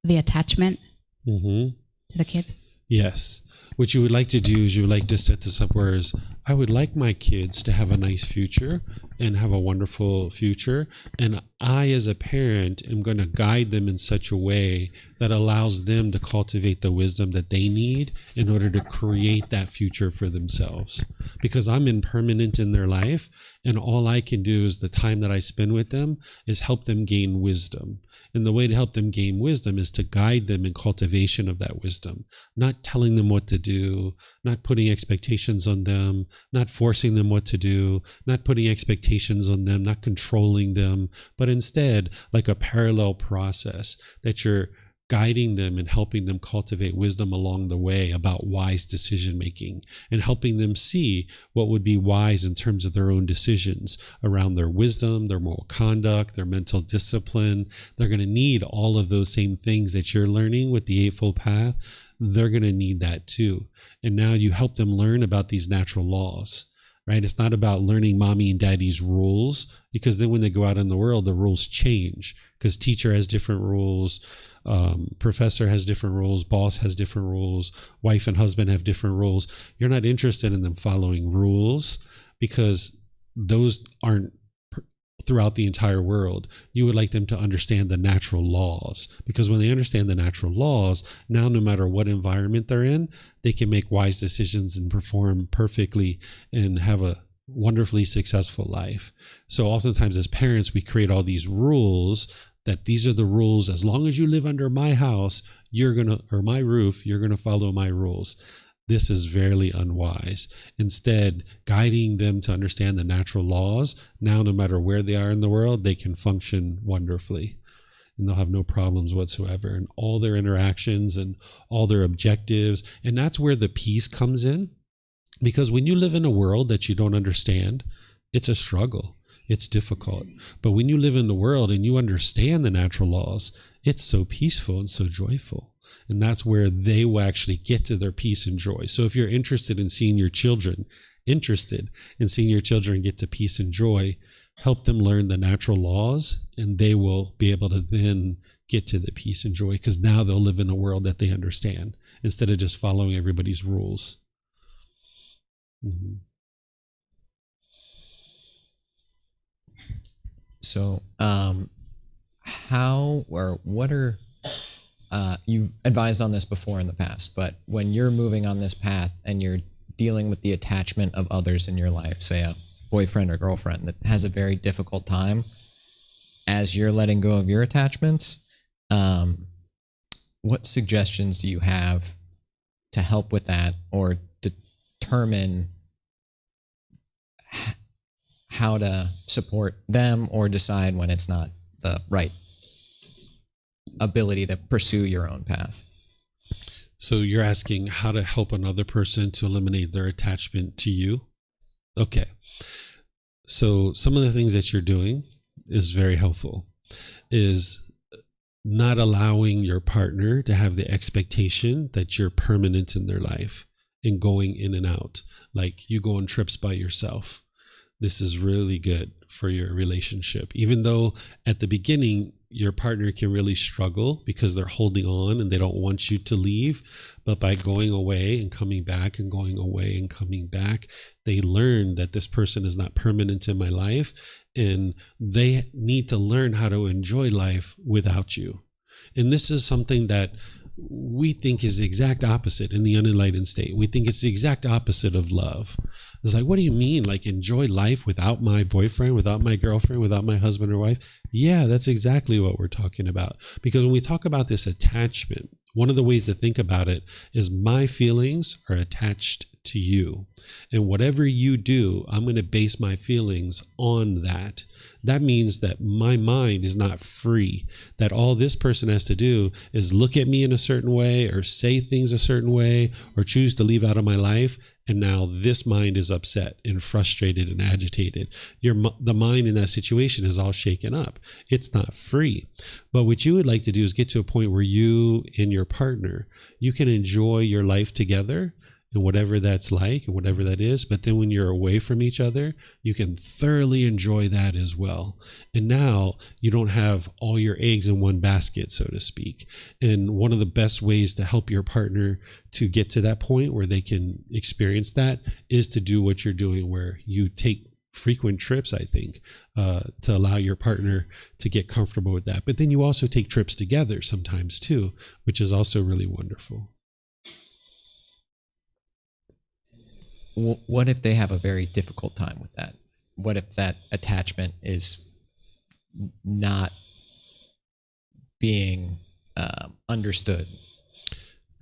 [SPEAKER 3] the attachment to the kids?
[SPEAKER 1] Yes. What you would like to do is you would like to set this up whereas I would like my kids to have a nice future and have a wonderful future. And I, as a parent, am going to guide them in such a way that allows them to cultivate the wisdom that they need in order to create that future for themselves. Because I'm impermanent in their life, and all I can do is the time that I spend with them is help them gain wisdom. And the way to help them gain wisdom is to guide them in cultivation of that wisdom, not telling them what to do, not putting expectations on them, not forcing them what to do, not putting expectations on them, not controlling them, but instead like a parallel process that you're guiding them and helping them cultivate wisdom along the way about wise decision making and helping them see what would be wise in terms of their own decisions around their wisdom, their moral conduct, their mental discipline. They're going to need all of those same things that you're learning with the Eightfold Path. They're going to need that too. And now you help them learn about these natural laws. Right? It's not about learning mommy and daddy's rules, because then when they go out in the world, the rules change because teacher has different rules, professor has different rules, boss has different rules, wife and husband have different rules. You're not interested in them following rules because those aren't throughout the entire world. You would like them to understand the natural laws, because when they understand the natural laws, now no matter what environment they're in, they can make wise decisions and perform perfectly and have a wonderfully successful life. So oftentimes as parents, we create all these rules that these are the rules. As long as you live under my house, or my roof, you're going to follow my rules. This is very unwise. Instead, guiding them to understand the natural laws, now no matter where they are in the world, they can function wonderfully. And they'll have no problems whatsoever in all their interactions and all their objectives. And that's where the peace comes in. Because when you live in a world that you don't understand, it's a struggle. It's difficult. But when you live in the world and you understand the natural laws, it's so peaceful and so joyful. And that's where they will actually get to their peace and joy. So if you're interested in seeing your children get to peace and joy, help them learn the natural laws, and they will be able to then get to the peace and joy, because now they'll live in a world that they understand instead of just following everybody's rules. Mm-hmm.
[SPEAKER 4] So, you've advised on this before in the past, but when you're moving on this path and you're dealing with the attachment of others in your life, say a boyfriend or girlfriend that has a very difficult time, as you're letting go of your attachments, what suggestions do you have to help with that, or determine how to support them, or decide when it's not the right ability to pursue your own path?
[SPEAKER 1] So you're asking how to help another person to eliminate their attachment to you? Okay. So some of the things that you're doing is very helpful, is not allowing your partner to have the expectation that you're permanent in their life and going in and out. Like you go on trips by yourself. This is really good for your relationship. Even though at the beginning, your partner can really struggle because they're holding on and they don't want you to leave. But by going away and coming back and going away and coming back, they learn that this person is not permanent in my life, and they need to learn how to enjoy life without you. And this is something that we think is the exact opposite in the unenlightened state. We think it's the exact opposite of love. It's like, what do you mean? Like, enjoy life without my boyfriend, without my girlfriend, without my husband or wife? Yeah, that's exactly what we're talking about. Because when we talk about this attachment, one of the ways to think about it is my feelings are attached to you. And whatever you do, I'm going to base my feelings on that. That means that my mind is not free, that all this person has to do is look at me in a certain way or say things a certain way or choose to leave out of my life. And now this mind is upset and frustrated and agitated. The mind in that situation is all shaken up. It's not free. But what you would like to do is get to a point where you and your partner, you can enjoy your life together, and whatever that's like and whatever that is. But then when you're away from each other, you can thoroughly enjoy that as well. And now you don't have all your eggs in one basket, so to speak. And one of the best ways to help your partner to get to that point where they can experience that is to do what you're doing, where you take frequent trips, I think, to allow your partner to get comfortable with that. But then you also take trips together sometimes too, which is also really wonderful.
[SPEAKER 4] What if they have a very difficult time with that? What if that attachment is not being understood?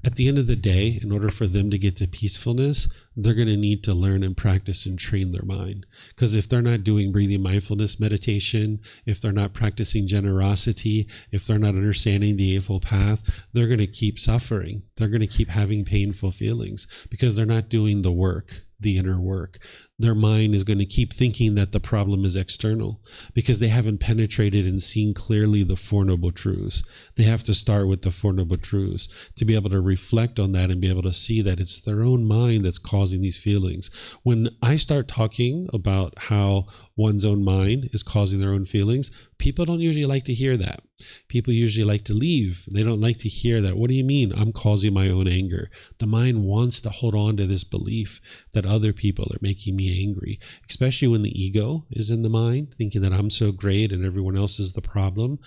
[SPEAKER 1] At the end of the day, in order for them to get to peacefulness, they're going to need to learn and practice and train their mind. Because if they're not doing breathing mindfulness meditation, if they're not practicing generosity, if they're not understanding the Eightfold Path, they're going to keep suffering. They're going to keep having painful feelings because they're not doing the work, the inner work. Their mind is going to keep thinking that the problem is external because they haven't penetrated and seen clearly the Four Noble Truths. They have to start with the Four Noble Truths to be able to reflect on that and be able to see that it's their own mind that's causing these feelings. When I start talking about how one's own mind is causing their own feelings, people don't usually like to hear that. People usually like to leave. They don't like to hear that. What do you mean I'm causing my own anger? The mind wants to hold on to this belief that other people are making me angry, especially when the ego is in the mind, thinking that I'm so great and everyone else is the problem.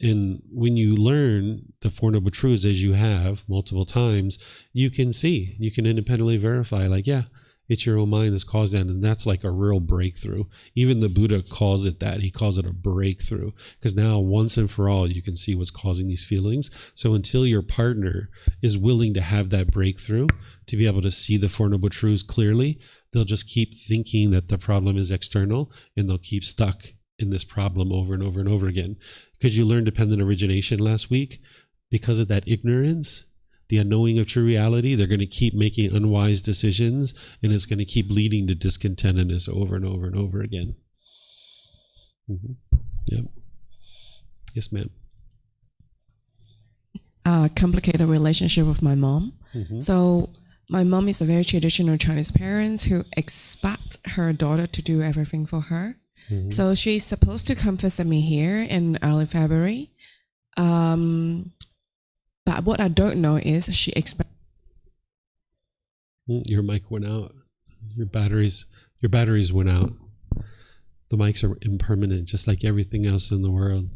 [SPEAKER 1] And when you learn the Four Noble Truths, as you have multiple times, you can see, you can independently verify, like, yeah, it's your own mind that's caused that. And that's like a real breakthrough. Even the Buddha calls it that. He calls it a breakthrough because now once and for all, you can see what's causing these feelings. So until your partner is willing to have that breakthrough, to be able to see the Four Noble Truths clearly, they'll just keep thinking that the problem is external and they'll keep stuck in this problem over and over and over again. Because you learned dependent origination last week, because of that ignorance, the unknowing of true reality, they're going to keep making unwise decisions, and it's going to keep leading to discontentedness over and over and over again. Mm-hmm. Yep. Yes, ma'am.
[SPEAKER 5] Complicated relationship with my mom.
[SPEAKER 1] Mm-hmm.
[SPEAKER 5] So my mom is a very traditional Chinese parent who expect her daughter to do everything for her.
[SPEAKER 1] Mm-hmm.
[SPEAKER 5] So she's supposed to come visit me here in early February. But what I don't know is she expects.
[SPEAKER 1] Your mic went out. Your batteries went out. The mics are impermanent, just like everything else in the world.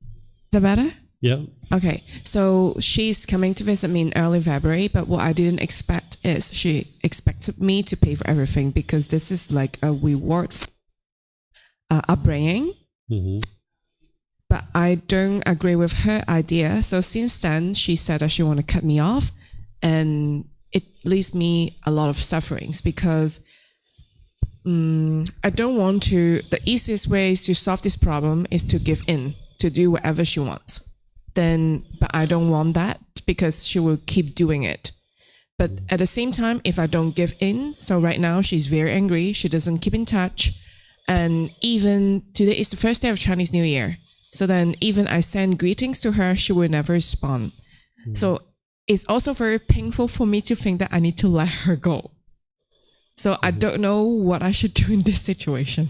[SPEAKER 5] Is that better?
[SPEAKER 1] Yep.
[SPEAKER 5] Okay, so she's coming to visit me in early February, but what I didn't expect is she expected me to pay for everything because this is like a reward for upbringing.
[SPEAKER 1] Mm-hmm.
[SPEAKER 5] But I don't agree with her idea. So since then, she said that she want to cut me off, and it leaves me a lot of sufferings because I don't want to. The easiest ways to solve this problem is to give in, to do whatever she wants. But I don't want that because she will keep doing it. But at the same time, if I don't give in, so right now she's very angry. She doesn't keep in touch. And even today is the first day of Chinese New Year. So then even I send greetings to her, she will never respond. So it's also very painful for me to think that I need to let her go. So I don't know what I should do in this situation.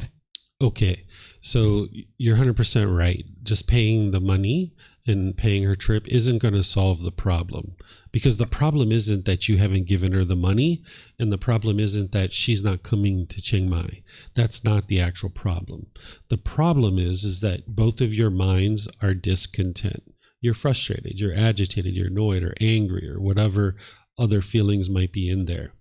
[SPEAKER 1] Okay. So you're 100% right. Just paying the money and paying her trip isn't going to solve the problem, because the problem isn't that you haven't given her the money, and the problem isn't that she's not coming to Chiang Mai. That's not the actual problem. The problem is that both of your minds are discontent. you're frustrated, you're agitated, you're annoyed or angry or whatever other feelings might be in there.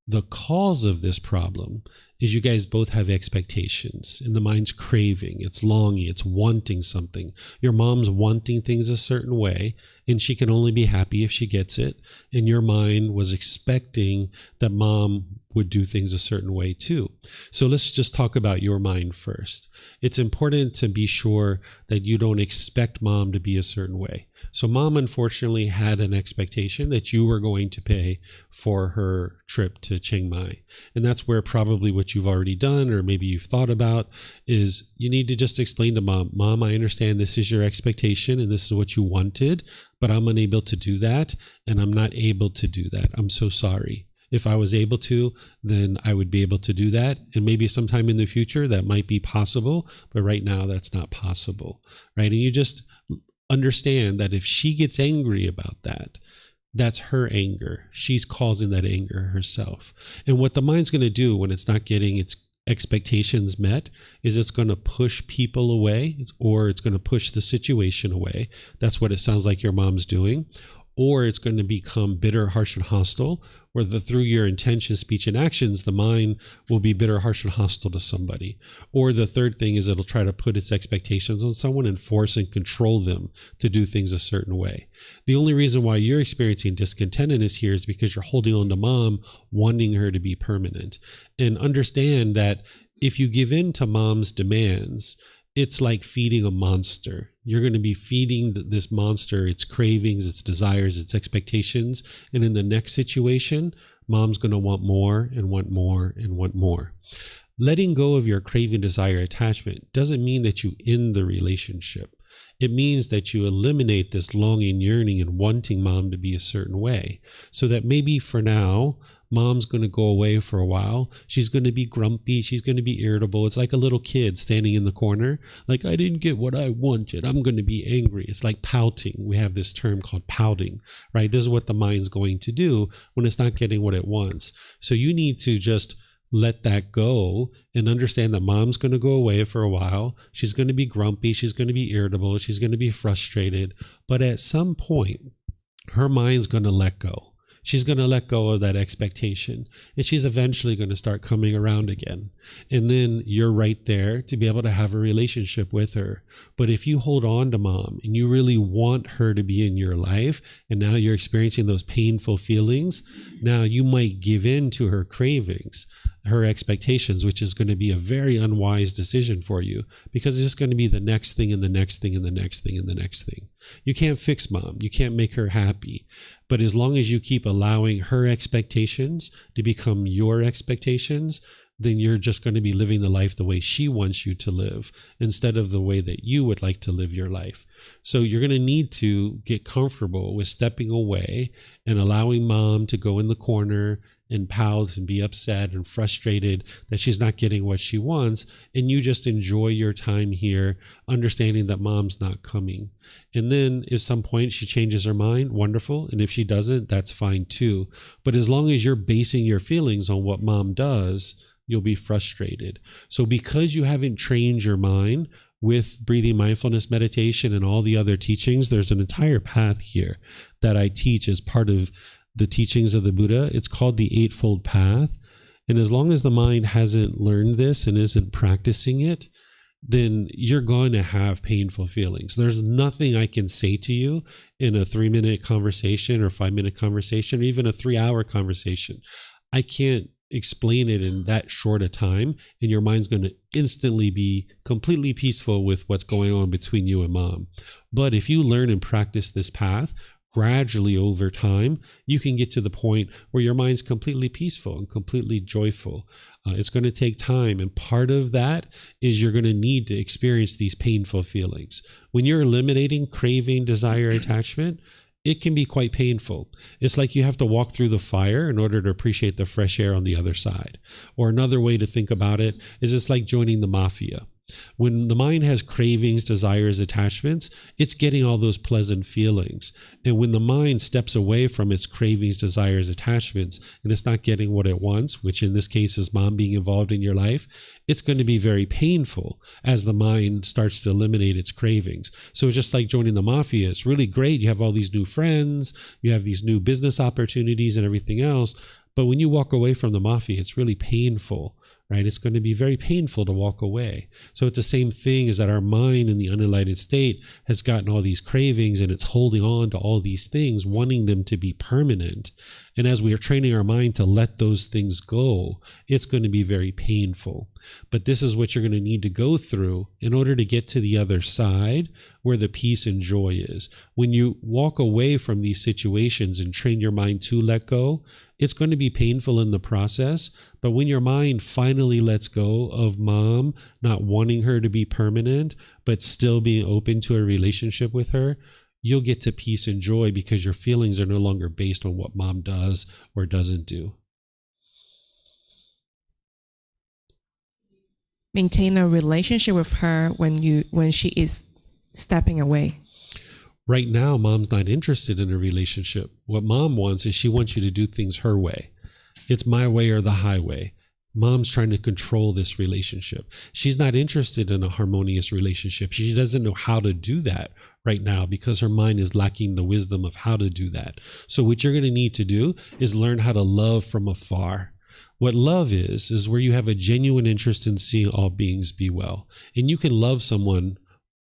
[SPEAKER 1] The cause of this problem is you guys both have expectations, and the mind's craving, it's longing, it's wanting something. Your mom's wanting things a certain way, and she can only be happy if she gets it. And your mind was expecting that mom would do things a certain way too. So let's just talk about your mind first. It's important to be sure that you don't expect mom to be a certain way. So mom unfortunately had an expectation that you were going to pay for her trip to Chiang Mai. And that's where probably what you've already done, or maybe you've thought about, is you need to just explain to mom, I understand this is your expectation and this is what you wanted, but I'm unable to do that, and I'm not able to do that. I'm so sorry. If I was able to, then I would be able to do that. And maybe sometime in the future that might be possible, but right now that's not possible, right? And you just understand that if she gets angry about that, that's her anger. She's causing that anger herself. And what the mind's going to do when it's not getting its expectations met is it's going to push people away, or it's going to push the situation away. That's what it sounds like your mom's doing. Or it's going to become bitter, harsh, and hostile, where through your intention, speech, and actions, the mind will be bitter, harsh, and hostile to somebody. Or the third thing is it'll try to put its expectations on someone and force and control them to do things a certain way. The only reason why you're experiencing discontentedness here is because you're holding on to mom, wanting her to be permanent. And understand that if you give in to mom's demands, it's like feeding a monster. You're going to be feeding this monster its cravings, its desires, its expectations. And in the next situation, mom's going to want more and want more and want more. Letting go of your craving, desire, attachment doesn't mean that you end the relationship. It means that you eliminate this longing, yearning, and wanting mom to be a certain way, so that maybe for now, mom's going to go away for a while. She's going to be grumpy. She's going to be irritable. It's like a little kid standing in the corner. Like, I didn't get what I wanted. I'm going to be angry. It's like pouting. We have this term called pouting, right? This is what the mind's going to do when it's not getting what it wants. So you need to just let that go and understand that mom's going to go away for a while. She's going to be grumpy. She's going to be irritable. She's going to be frustrated. But at some point, her mind's going to let go. She's going to let go of that expectation, and she's eventually going to start coming around again. And then you're right there to be able to have a relationship with her. But if you hold on to mom and you really want her to be in your life, and now you're experiencing those painful feelings, now you might give in to her cravings, her expectations, which is going to be a very unwise decision for you, because it's just going to be the next thing and the next thing and the next thing and the next thing. You can't fix mom. You can't make her happy. But as long as you keep allowing her expectations to become your expectations, then you're just going to be living the life the way she wants you to live, instead of the way that you would like to live your life. So you're going to need to get comfortable with stepping away and allowing mom to go in the corner and pout and be upset and frustrated that she's not getting what she wants. And you just enjoy your time here, understanding that mom's not coming. And then if some point she changes her mind, wonderful. And if she doesn't, that's fine too. But as long as you're basing your feelings on what mom does, you'll be frustrated. So because you haven't trained your mind with breathing mindfulness meditation and all the other teachings, there's an entire path here that I teach as part of the teachings of the Buddha. It's called the Eightfold Path. And as long as the mind hasn't learned this and isn't practicing it, then you're going to have painful feelings. There's nothing I can say to you in a 3-minute conversation or 5-minute conversation, or even a 3-hour conversation. I can't explain it in that short a time, and your mind's going to instantly be completely peaceful with what's going on between you and mom. But if you learn and practice this path, gradually over time, you can get to the point where your mind's completely peaceful and completely joyful. It's going to take time. And part of that is you're going to need to experience these painful feelings. When you're eliminating craving, desire, attachment, it can be quite painful. It's like you have to walk through the fire in order to appreciate the fresh air on the other side. Or another way to think about it is it's like joining the mafia. When the mind has cravings, desires, attachments, it's getting all those pleasant feelings. And when the mind steps away from its cravings, desires, attachments, and it's not getting what it wants, which in this case is mom being involved in your life, it's going to be very painful as the mind starts to eliminate its cravings. So it's just like joining the mafia. It's really great. You have all these new friends, you have these new business opportunities and everything else. But when you walk away from the mafia, it's really painful, right? It's going to be very painful to walk away. So it's the same thing as that our mind in the unenlightened state has gotten all these cravings and it's holding on to all these things, wanting them to be permanent. And as we are training our mind to let those things go, it's going to be very painful. But this is what you're going to need to go through in order to get to the other side where the peace and joy is. When you walk away from these situations and train your mind to let go, it's going to be painful in the process. But when your mind finally lets go of mom, not wanting her to be permanent, but still being open to a relationship with her, you'll get to peace and joy because your feelings are no longer based on what mom does or doesn't do.
[SPEAKER 5] Maintain a relationship with her when she is stepping away.
[SPEAKER 1] Right now, mom's not interested in a relationship. What mom wants is she wants you to do things her way. It's my way or the highway. Mom's trying to control this relationship. She's not interested in a harmonious relationship. She doesn't know how to do that right now because her mind is lacking the wisdom of how to do that. So what you're going to need to do is learn how to love from afar. What love is where you have a genuine interest in seeing all beings be well. And you can love someone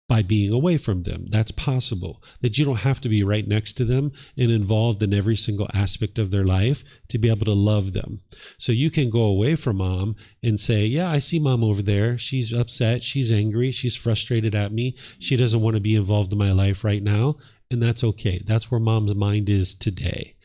[SPEAKER 1] by being away from them. That's possible. That you don't have to be right next to them and involved in every single aspect of their life to be able to love them. So you can go away from mom and say, yeah, I see mom over there. She's upset. She's angry. She's frustrated at me. She doesn't want to be involved in my life right now. And that's okay. That's where mom's mind is today.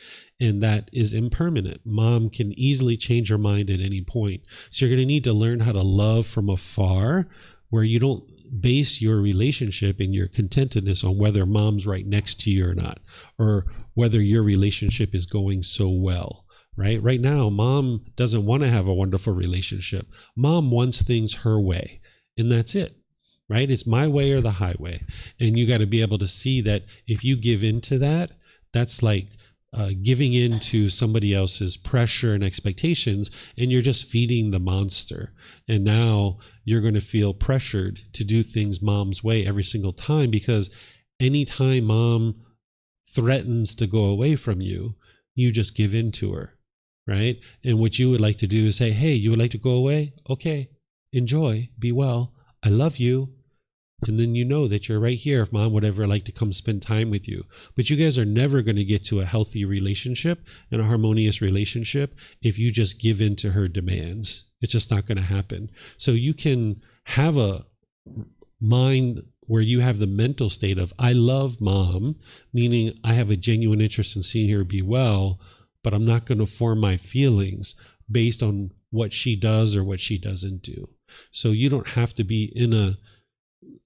[SPEAKER 1] And that is impermanent. Mom can easily change her mind at any point. So you're going to need to learn how to love from afar, where you don't base your relationship and your contentedness on whether mom's right next to you or not, or whether your relationship is going so well, right? Right now, mom doesn't want to have a wonderful relationship. Mom wants things her way, and that's it, right? It's my way or the highway. And you got to be able to see that if you give in to that, that's like giving in to somebody else's pressure and expectations, and you're just feeding the monster. And now you're going to feel pressured to do things mom's way every single time, because anytime mom threatens to go away from you, you just give in to her, right? And what you would like to do is say, hey, you would like to go away? Okay, enjoy, be well, I love you. And then you know that you're right here if mom would ever like to come spend time with you. But you guys are never going to get to a healthy relationship and a harmonious relationship if you just give in to her demands. It's just not going to happen. So you can have a mind where you have the mental state of, I love mom, meaning I have a genuine interest in seeing her be well, but I'm not going to form my feelings based on what she does or what she doesn't do. So you don't have to be in a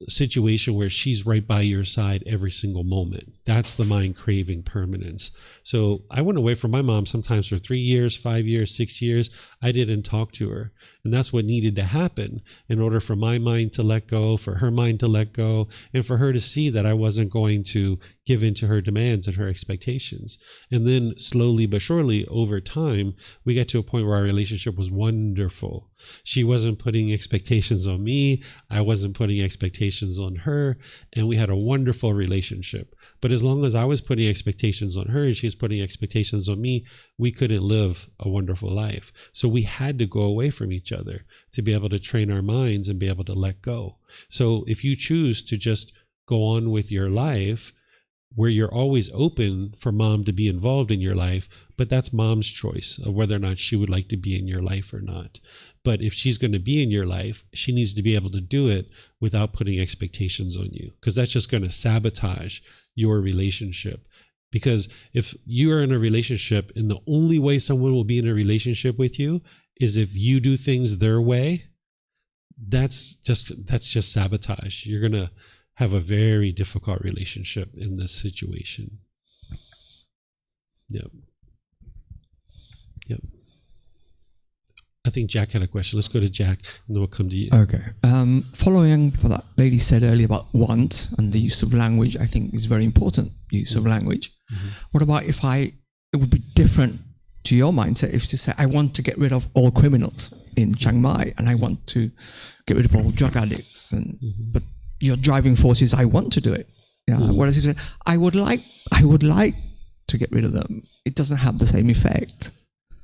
[SPEAKER 1] situation where she's right by your side every single moment. That's the mind craving permanence. So I went away from my mom sometimes for 3 years, 5 years, 6 years. I didn't talk to her. And that's what needed to happen in order for my mind to let go, for her mind to let go, and for her to see that I wasn't going to give in to her demands and her expectations. And then slowly but surely over time, we got to a point where our relationship was wonderful. She wasn't putting expectations on me. I wasn't putting expectations on her. And we had a wonderful relationship. But as long as I was putting expectations on her and she's putting expectations on me, we couldn't live a wonderful life. So we had to go away from each other to be able to train our minds and be able to let go. So if you choose to just go on with your life, where you're always open for mom to be involved in your life, but that's mom's choice of whether or not she would like to be in your life or not. But if she's going to be in your life, she needs to be able to do it without putting expectations on you, because that's just going to sabotage your relationship. Because if you are in a relationship and the only way someone will be in a relationship with you is if you do things their way, that's just sabotage. You're going to have a very difficult relationship in this situation. Yep. I think Jack had a question. Let's go to Jack, and then we'll come to you.
[SPEAKER 6] Okay. Following what that lady said earlier about want and the use of language, I think is very important, use of language. What about if it would be different to your mindset if you say, I want to get rid of all criminals in Chiang Mai and I want to get rid of all drug addicts, but your driving force is, I want to do it. Yeah. Whereas if you say, I would like to get rid of them, it doesn't have the same effect.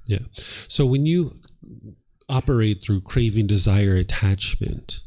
[SPEAKER 1] Yeah. So when you operate through craving, desire, attachment,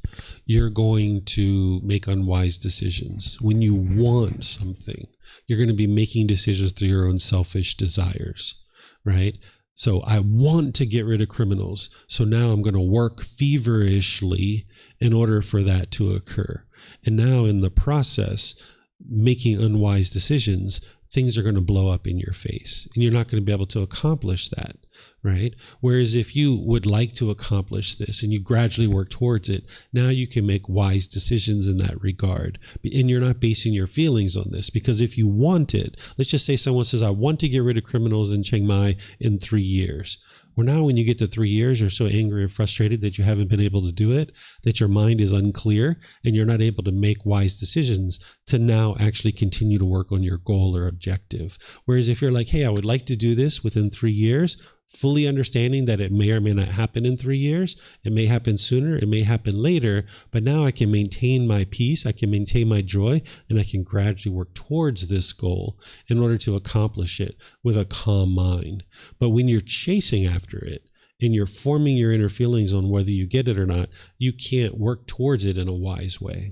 [SPEAKER 1] you're going to make unwise decisions. When you want something, you're going to be making decisions through your own selfish desires, right? So I want to get rid of criminals. So now I'm going to work feverishly in order for that to occur. And now in the process, making unwise decisions, things are going to blow up in your face and you're not going to be able to accomplish that, right? Whereas if you would like to accomplish this and you gradually work towards it, now you can make wise decisions in that regard. And you're not basing your feelings on this, because if you want it, let's just say someone says, I want to get rid of criminals in Chiang Mai in 3 years. Well, now when you get to 3 years, you're so angry and frustrated that you haven't been able to do it, that your mind is unclear and you're not able to make wise decisions to now actually continue to work on your goal or objective. Whereas if you're like, hey, I would like to do this within 3 years, fully understanding that it may or may not happen in 3 years, it may happen sooner, it may happen later, but now I can maintain my peace, I can maintain my joy, and I can gradually work towards this goal in order to accomplish it with a calm mind. But when you're chasing after it and you're forming your inner feelings on whether you get it or not, you can't work towards it in a wise way.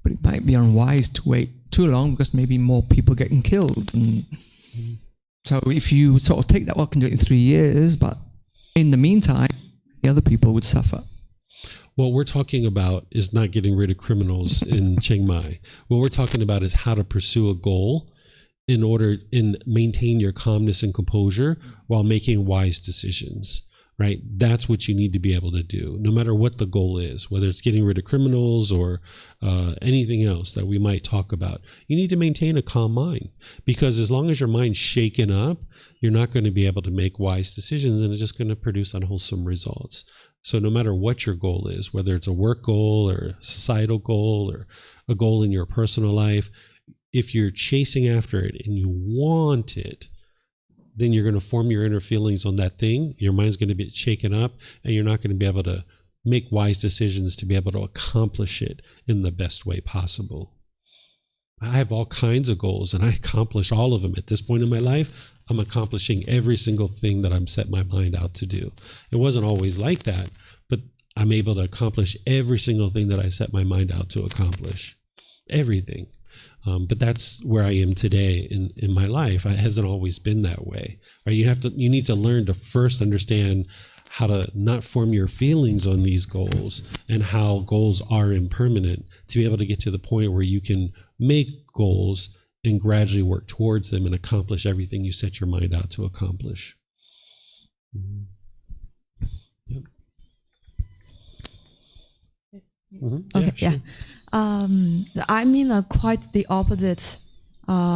[SPEAKER 6] But it might be unwise to wait too long because maybe more people getting killed. And so if you sort of take that, well, I can do it in 3 years, but in the meantime, the other people would suffer.
[SPEAKER 1] What we're talking about is not getting rid of criminals in Chiang Mai. What we're talking about is how to pursue a goal in order and maintain your calmness and composure while making wise decisions, right? That's what you need to be able to do, no matter what the goal is, whether it's getting rid of criminals or anything else that we might talk about. You need to maintain a calm mind, because as long as your mind's shaken up, you're not going to be able to make wise decisions, and it's just going to produce unwholesome results. So no matter what your goal is, whether it's a work goal or a societal goal or a goal in your personal life, if you're chasing after it and you want it, then you're going to form your inner feelings on that thing. Your mind's going to be shaken up and you're not going to be able to make wise decisions to be able to accomplish it in the best way possible. I have all kinds of goals and I accomplish all of them. At this point in my life, I'm accomplishing every single thing that I'm set my mind out to do. It wasn't always like that, but I'm able to accomplish every single thing that I set my mind out to accomplish. Everything. But that's where I am today in my life. It hasn't always been that way. Right? You need to learn to first understand how to not form your feelings on these goals and how goals are impermanent, to be able to get to the point where you can make goals and gradually work towards them and accomplish everything you set your mind out to accomplish. Yep.
[SPEAKER 2] Okay,
[SPEAKER 1] sure.
[SPEAKER 2] yeah. I'm in quite the opposite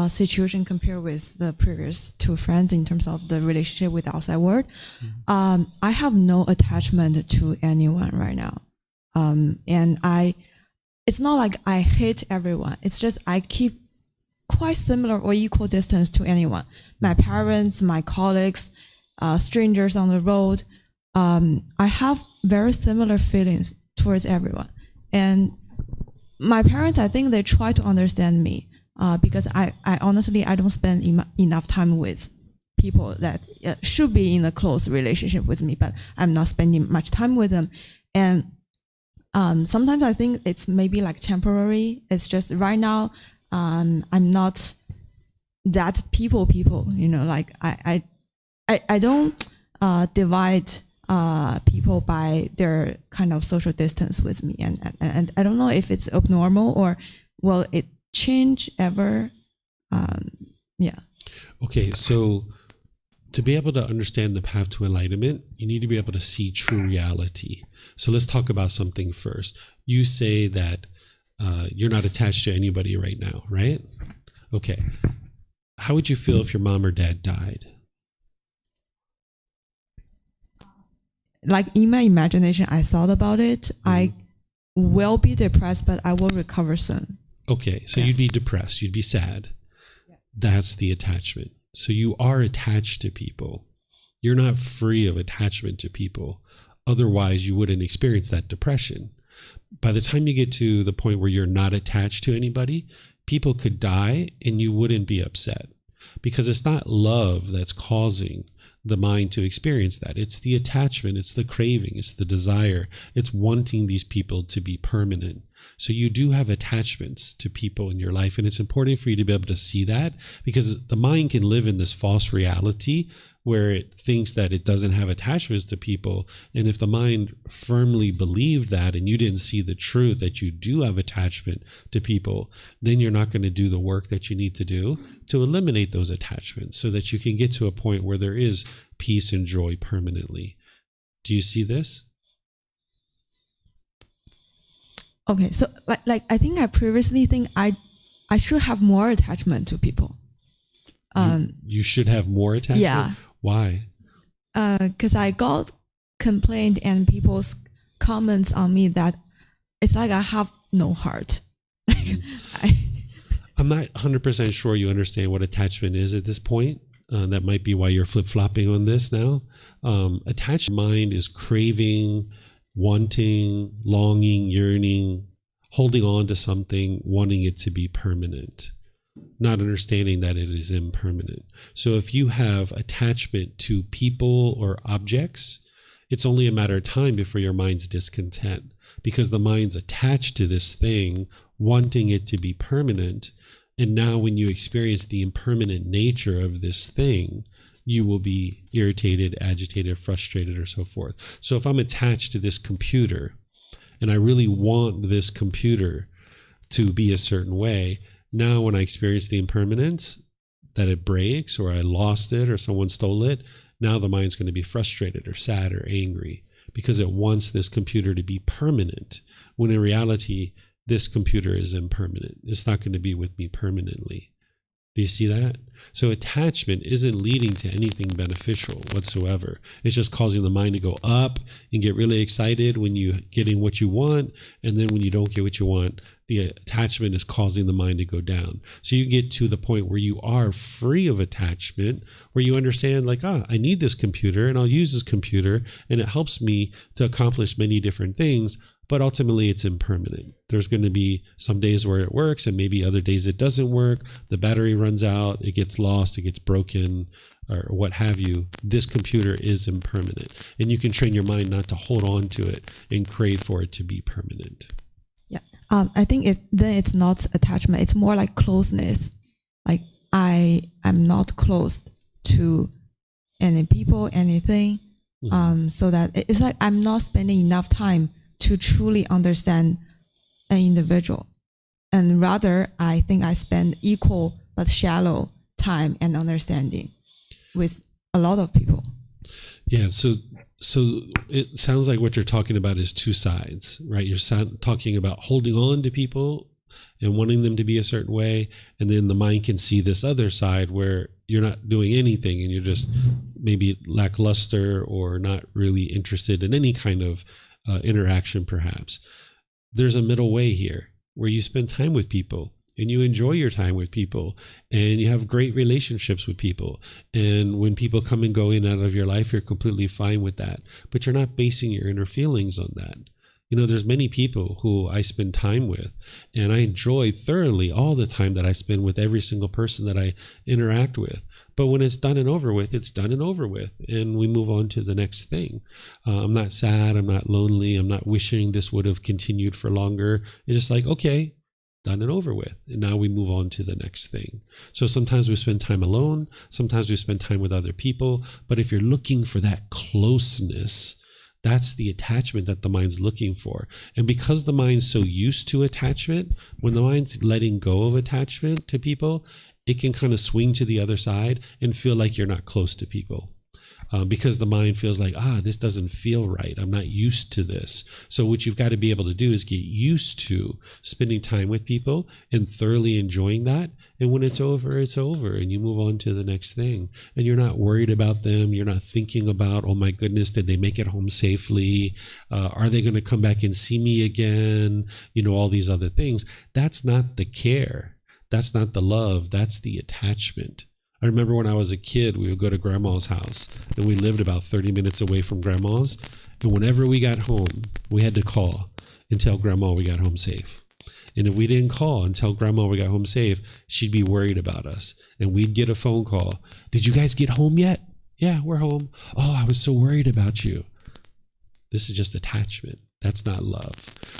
[SPEAKER 2] situation compared with the previous two friends in terms of the relationship with the outside world. I have no attachment to anyone right now. And it's not like I hate everyone. It's just I keep quite similar or equal distance to anyone. My parents, my colleagues, strangers on the road. I have very similar feelings towards everyone. And my parents, I think they try to understand me because I honestly, I don't spend enough time with people that should be in a close relationship with me, but I'm not spending much time with them. And sometimes I think it's maybe like temporary. It's just right now, I'm not that people, you know, like I don't divide people by their kind of social distance with me, and I don't know if it's abnormal or will it change ever. Yeah.
[SPEAKER 1] Okay, so to be able to understand the path to enlightenment, you need to be able to see true reality. So let's talk about something first. You say that you're not attached to anybody right now, right? Okay. How would you feel if your mom or dad died?
[SPEAKER 2] like in my imagination, I thought about it. I will be depressed, but I will recover soon.
[SPEAKER 1] Okay, so you'd be depressed, you'd be sad. That's the attachment. So you are attached to people. You're not free of attachment to people. Otherwise, you wouldn't experience that depression. By the time you get to the point where you're not attached to anybody, people could die and you wouldn't be upset, because it's not love that's causing the mind to experience that. It's the attachment, it's the craving, it's the desire, it's wanting these people to be permanent. So you do have attachments to people in your life, and it's important for you to be able to see that, because the mind can live in this false reality where it thinks that it doesn't have attachments to people. And if the mind firmly believed that, and you didn't see the truth that you do have attachment to people, then you're not going to do the work that you need to do to eliminate those attachments so that you can get to a point where there is peace and joy permanently. Do you see this?
[SPEAKER 2] Okay, so like I think I previously think I should have more attachment to people.
[SPEAKER 1] You should have more attachment?
[SPEAKER 2] Yeah.
[SPEAKER 1] Why?
[SPEAKER 2] Because I got complaint and people's comments on me that it's like I have no heart.
[SPEAKER 1] I'm not 100% sure you understand what attachment is at this point. That might be why you're flip-flopping on this now. Attached mind is craving, wanting, longing, yearning, holding on to something, wanting it to be permanent, not understanding that it is impermanent. So if you have attachment to people or objects, it's only a matter of time before your mind's discontent, because the mind's attached to this thing, wanting it to be permanent. And now when you experience the impermanent nature of this thing, you will be irritated, agitated, frustrated, or so forth. So if I'm attached to this computer and I really want this computer to be a certain way, now when I experience the impermanence, that it breaks or I lost it or someone stole it, now the mind's going to be frustrated or sad or angry because it wants this computer to be permanent, when in reality, this computer is impermanent. It's not going to be with me permanently. Do you see that? So attachment isn't leading to anything beneficial whatsoever. It's just causing the mind to go up and get really excited when you're getting what you want. And then when you don't get what you want, the attachment is causing the mind to go down. So you get to the point where you are free of attachment, where you understand like, I need this computer and I'll use this computer and it helps me to accomplish many different things. But ultimately, it's impermanent. There's going to be some days where it works and maybe other days it doesn't work. The battery runs out, it gets lost, it gets broken, or what have you. This computer is impermanent. And you can train your mind not to hold on to it and crave for it to be permanent.
[SPEAKER 2] Yeah. I think it's not attachment. It's more like closeness. Like I'm not close to any people, anything. So that it's like I'm not spending enough time to truly understand an individual. And rather, I think I spend equal but shallow time and understanding with a lot of people.
[SPEAKER 1] Yeah, so it sounds like what you're talking about is two sides, right? You're talking about holding on to people and wanting them to be a certain way, and then the mind can see this other side where you're not doing anything and you're just maybe lackluster or not really interested in any kind of interaction perhaps. There's a middle way here where you spend time with people and you enjoy your time with people and you have great relationships with people. And when people come and go in and out of your life, you're completely fine with that. But you're not basing your inner feelings on that. You know, there's many people who I spend time with and I enjoy thoroughly all the time that I spend with every single person that I interact with. But when it's done and over with, it's done and over with. And we move on to the next thing. I'm not sad. I'm not lonely. I'm not wishing this would have continued for longer. It's just like, okay, done and over with. And now we move on to the next thing. So sometimes we spend time alone. Sometimes we spend time with other people. But if you're looking for that closeness, that's the attachment that the mind's looking for. And because the mind's so used to attachment, when the mind's letting go of attachment to people, it can kind of swing to the other side and feel like you're not close to people. because the mind feels like, this doesn't feel right. I'm not used to this. So what you've got to be able to do is get used to spending time with people and thoroughly enjoying that. And when it's over, and you move on to the next thing. And you're not worried about them. You're not thinking about, oh my goodness, did they make it home safely? Are they going to come back and see me again? All these other things. That's not the care. That's not the love. That's the attachment. I remember when I was a kid, we would go to grandma's house, and we lived about 30 minutes away from grandma's. And whenever we got home, we had to call and tell grandma we got home safe. And if we didn't call and tell grandma we got home safe, she'd be worried about us. And we'd get a phone call. Did you guys get home yet? Yeah, we're home. Oh, I was so worried about you. This is just attachment. That's not love.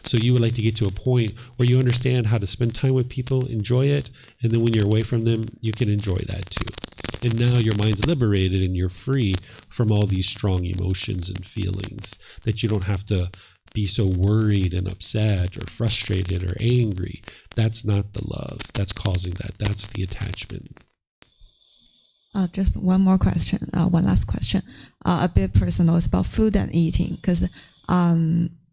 [SPEAKER 1] So you would like to get to a point where you understand how to spend time with people, enjoy it, and then when you're away from them, you can enjoy that too. And now your mind's liberated and you're free from all these strong emotions and feelings that you don't have to be so worried and upset or frustrated or angry. That's not the love. That's causing that. That's the attachment.
[SPEAKER 2] Just one more question, one last question. A bit personal. It's about food and eating, because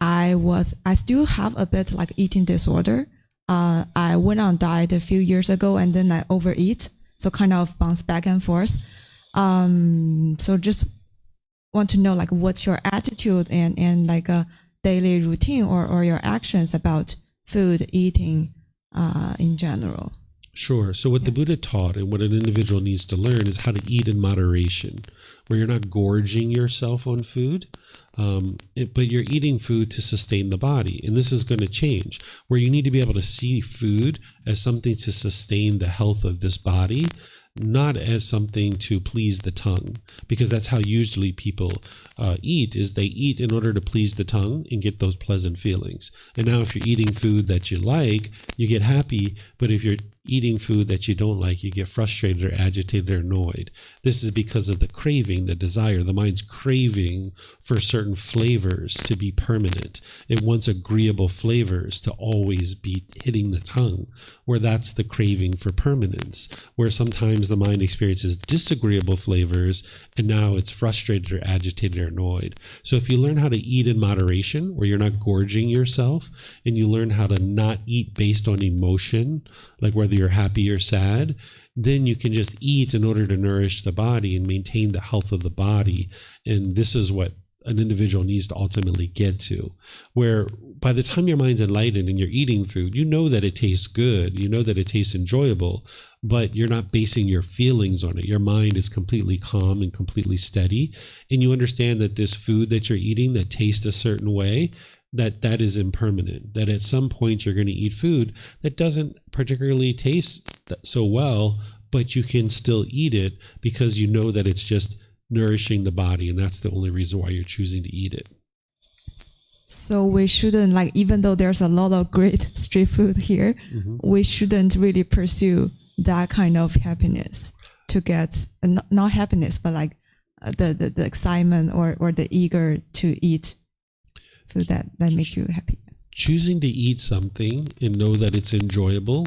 [SPEAKER 2] I still have a bit like eating disorder. I went on diet a few years ago and then I overeat, so kind of bounce back and forth. So just want to know like what's your attitude and like a daily routine or your actions about food, eating in general.
[SPEAKER 1] Sure. So what the Buddha taught and what an individual needs to learn is how to eat in moderation, where you're not gorging yourself on food, but you're eating food to sustain the body. And this is going to change, where you need to be able to see food as something to sustain the health of this body, not as something to please the tongue, because that's how usually people eat, is they eat in order to please the tongue and get those pleasant feelings. And now if you're eating food that you like, you get happy, but if you're eating food that you don't like, you get frustrated or agitated or annoyed. This is because of the craving, the desire. The mind's craving for certain flavors to be permanent. It wants agreeable flavors to always be hitting the tongue, where that's the craving for permanence, where sometimes the mind experiences disagreeable flavors and now it's frustrated or agitated or annoyed. So if you learn how to eat in moderation, where you're not gorging yourself, and you learn how to not eat based on emotion, like whether you're happy or sad, then you can just eat in order to nourish the body and maintain the health of the body. And this is what an individual needs to ultimately get to, where by the time your mind's enlightened and you're eating food, you know that it tastes good, you know that it tastes enjoyable, but you're not basing your feelings on it. Your mind is completely calm and completely steady. And you understand that this food that you're eating that tastes a certain way, that is impermanent, that at some point you're going to eat food that doesn't particularly taste so well, but you can still eat it because you know that it's just nourishing the body, and that's the only reason why you're choosing to eat it.
[SPEAKER 2] So we shouldn't, like, even though there's a lot of great street food here, we shouldn't really pursue that kind of happiness to get, not happiness, but like the excitement or the eager to eat food that make you happy.
[SPEAKER 1] Choosing to eat something and know that it's enjoyable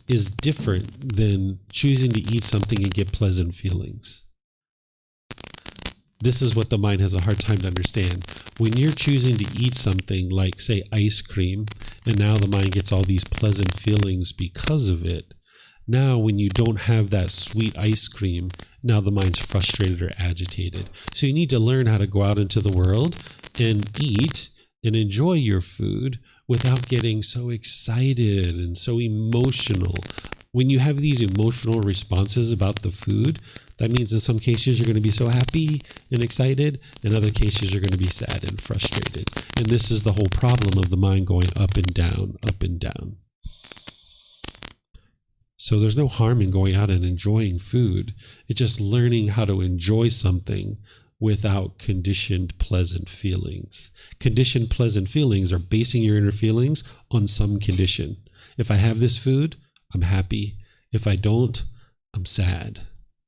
[SPEAKER 1] is different than choosing to eat something and get pleasant feelings. This is what the mind has a hard time to understand. When you're choosing to eat something like, say, ice cream, and now the mind gets all these pleasant feelings because of it, now when you don't have that sweet ice cream, now the mind's frustrated or agitated. So you need to learn how to go out into the world and eat and enjoy your food without getting so excited and so emotional. When you have these emotional responses about the food, that means in some cases you're going to be so happy and excited, in other cases you're going to be sad and frustrated. And this is the whole problem of the mind going up and down, up and down. So there's no harm in going out and enjoying food. It's just learning how to enjoy something without conditioned pleasant feelings. Conditioned pleasant feelings are basing your inner feelings on some condition. If I have this food, I'm happy. If I don't, I'm sad.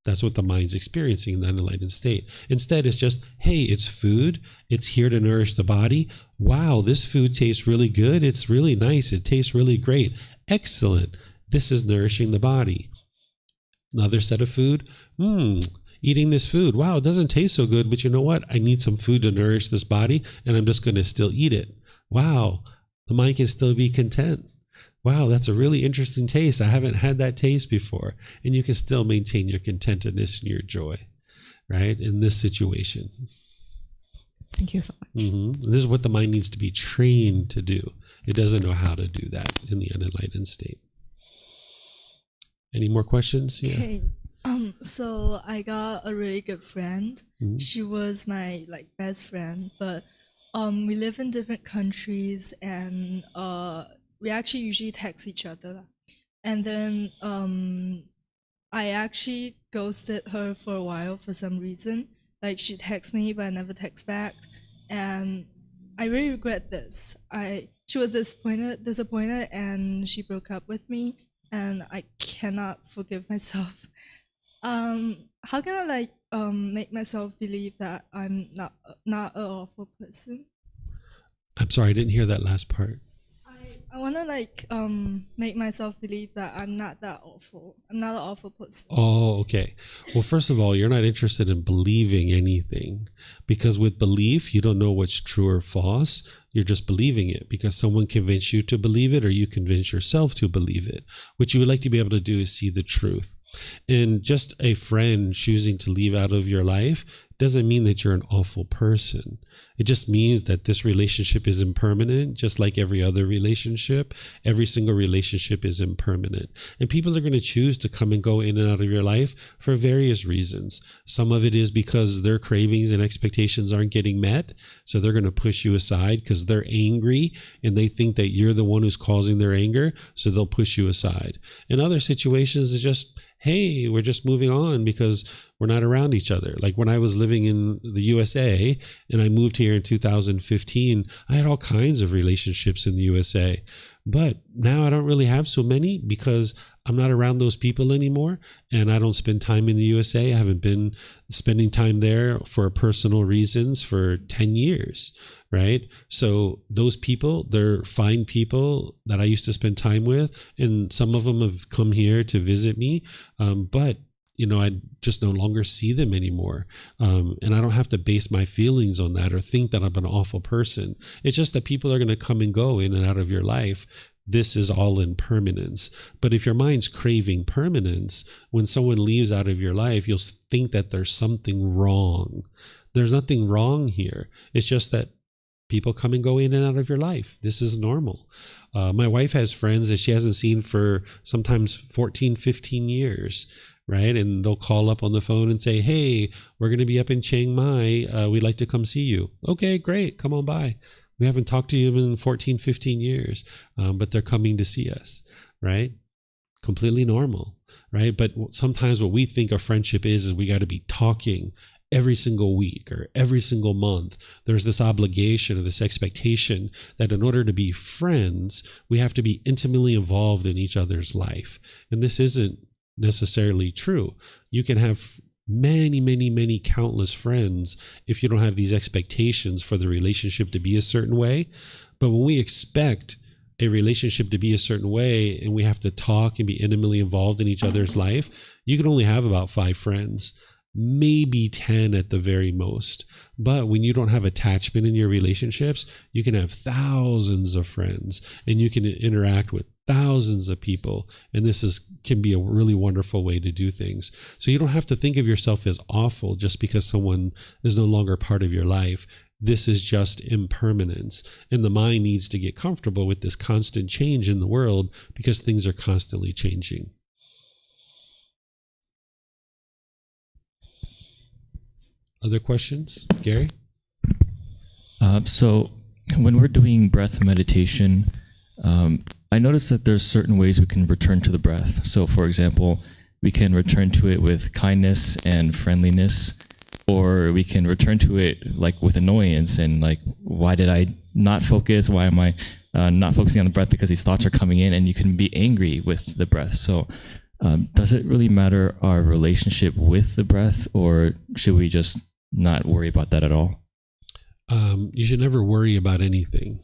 [SPEAKER 1] That's what the mind's experiencing in that enlightened state. Instead, it's just, hey, it's food. It's here to nourish the body. Wow, this food tastes really good. It's really nice. It tastes really great. Excellent. This is nourishing the body. Another set of food. eating this food. Wow, it doesn't taste so good, but you know what? I need some food to nourish this body, and I'm just going to still eat it. Wow, the mind can still be content. Wow, that's a really interesting taste. I haven't had that taste before. And you can still maintain your contentedness and your joy, right, in this situation.
[SPEAKER 2] Thank you so much.
[SPEAKER 1] This is what the mind needs to be trained to do. It doesn't know how to do that in the unenlightened state. Any more questions? Yeah.
[SPEAKER 7] Okay. So I got a really good friend. She was my best friend, but we live in different countries, and we actually usually text each other. And then I actually ghosted her for a while for some reason. Like, she texts me, but I never text back. And I really regret this. She was disappointed, and she broke up with me, and I cannot forgive myself. How can I make myself believe that I'm not an awful person?
[SPEAKER 1] I'm sorry, I didn't hear that last part.
[SPEAKER 7] I want to make myself believe that I'm not that awful. I'm not an awful person.
[SPEAKER 1] Oh, okay. Well, first of all, you're not interested in believing anything, because with belief, you don't know what's true or false. You're just believing it because someone convinced you to believe it, or you convince yourself to believe it. What you would like to be able to do is see the truth. And just a friend choosing to leave out of your life doesn't mean that you're an awful person. It just means that this relationship is impermanent, just like every other relationship. Every single relationship is impermanent. And people are going to choose to come and go in and out of your life for various reasons. Some of it is because their cravings and expectations aren't getting met, so they're going to push you aside because they're angry and they think that you're the one who's causing their anger, so they'll push you aside. In other situations, it's just, hey, we're just moving on because we're not around each other. Like when I was living in the USA and I moved here in 2015, I had all kinds of relationships in the USA. But now I don't really have so many because I'm not around those people anymore, and I don't spend time in the USA. I haven't been spending time there for personal reasons for 10 years, right? So those people, they're fine people that I used to spend time with, and some of them have come here to visit me, but I just no longer see them anymore. And I don't have to base my feelings on that or think that I'm an awful person. It's just that people are going to come and go in and out of your life. This is all impermanence. But if your mind's craving permanence, when someone leaves out of your life, you'll think that there's something wrong. There's nothing wrong here. It's just that people come and go in and out of your life. This is normal. My wife has friends that she hasn't seen for sometimes 14, 15 years. Right? And they'll call up on the phone and say, hey, we're going to be up in Chiang Mai. We'd like to come see you. Okay, great. Come on by. We haven't talked to you in 14, 15 years, but they're coming to see us, right? Completely normal, right? But sometimes what we think a friendship is we got to be talking every single week or every single month. There's this obligation or this expectation that in order to be friends, we have to be intimately involved in each other's life. And this isn't necessarily true. You can have many, many, many countless friends if you don't have these expectations for the relationship to be a certain way. But when we expect a relationship to be a certain way and we have to talk and be intimately involved in each other's life, you can only have about 5 friends, maybe 10 at the very most. But when you don't have attachment in your relationships, you can have thousands of friends and you can interact with thousands of people. And this can be a really wonderful way to do things. So you don't have to think of yourself as awful just because someone is no longer part of your life. This is just impermanence. And the mind needs to get comfortable with this constant change in the world because things are constantly changing. Other questions? Gary?
[SPEAKER 8] So when we're doing breath meditation, I notice that there's certain ways we can return to the breath. So for example, we can return to it with kindness and friendliness, or we can return to it like with annoyance and like, why did I not focus? Why am I not focusing on the breath? Because these thoughts are coming in, and you can be angry with the breath. So does it really matter our relationship with the breath, or should we just not worry about that at all?
[SPEAKER 1] You should never worry about anything.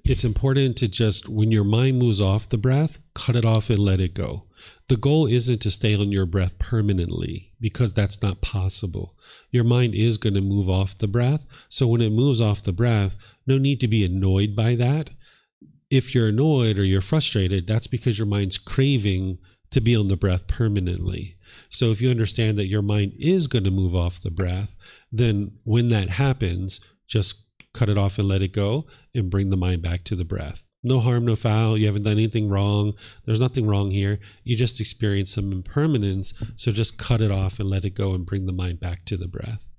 [SPEAKER 1] It's important to just, when your mind moves off the breath, cut it off and let it go. The goal isn't to stay on your breath permanently, because that's not possible. Your mind is going to move off the breath. So when it moves off the breath, no need to be annoyed by that. If you're annoyed or you're frustrated, that's because your mind's craving to be on the breath permanently. So if you understand that your mind is going to move off the breath, then when that happens, just cut it off and let it go and bring the mind back to the breath. No harm, no foul. You haven't done anything wrong. There's nothing wrong here. You just experienced some impermanence. So just cut it off and let it go and bring the mind back to the breath.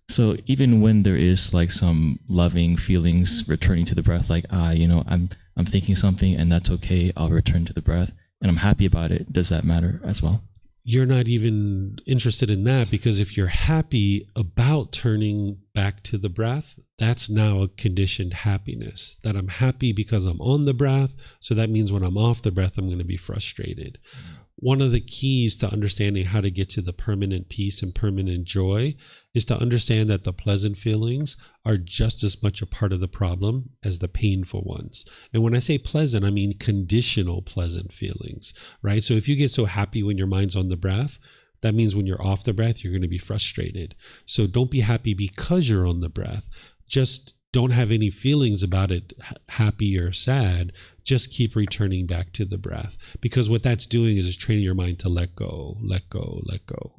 [SPEAKER 8] So even when there is like some loving feelings returning to the breath, like, I'm thinking something and that's okay, I'll return to the breath and I'm happy about it. Does that matter as well?
[SPEAKER 1] You're not even interested in that, because if you're happy about turning back to the breath, that's now a conditioned happiness, that I'm happy because I'm on the breath. So that means when I'm off the breath, I'm going to be frustrated. One of the keys to understanding how to get to the permanent peace and permanent joy is to understand that the pleasant feelings are just as much a part of the problem as the painful ones. And when I say pleasant, I mean conditional pleasant feelings, right? So if you get so happy when your mind's on the breath, that means when you're off the breath, you're going to be frustrated. So don't be happy because you're on the breath. Just don't have any feelings about it, happy or sad. Just keep returning back to the breath, because what that's doing is training your mind to let go, let go, let go.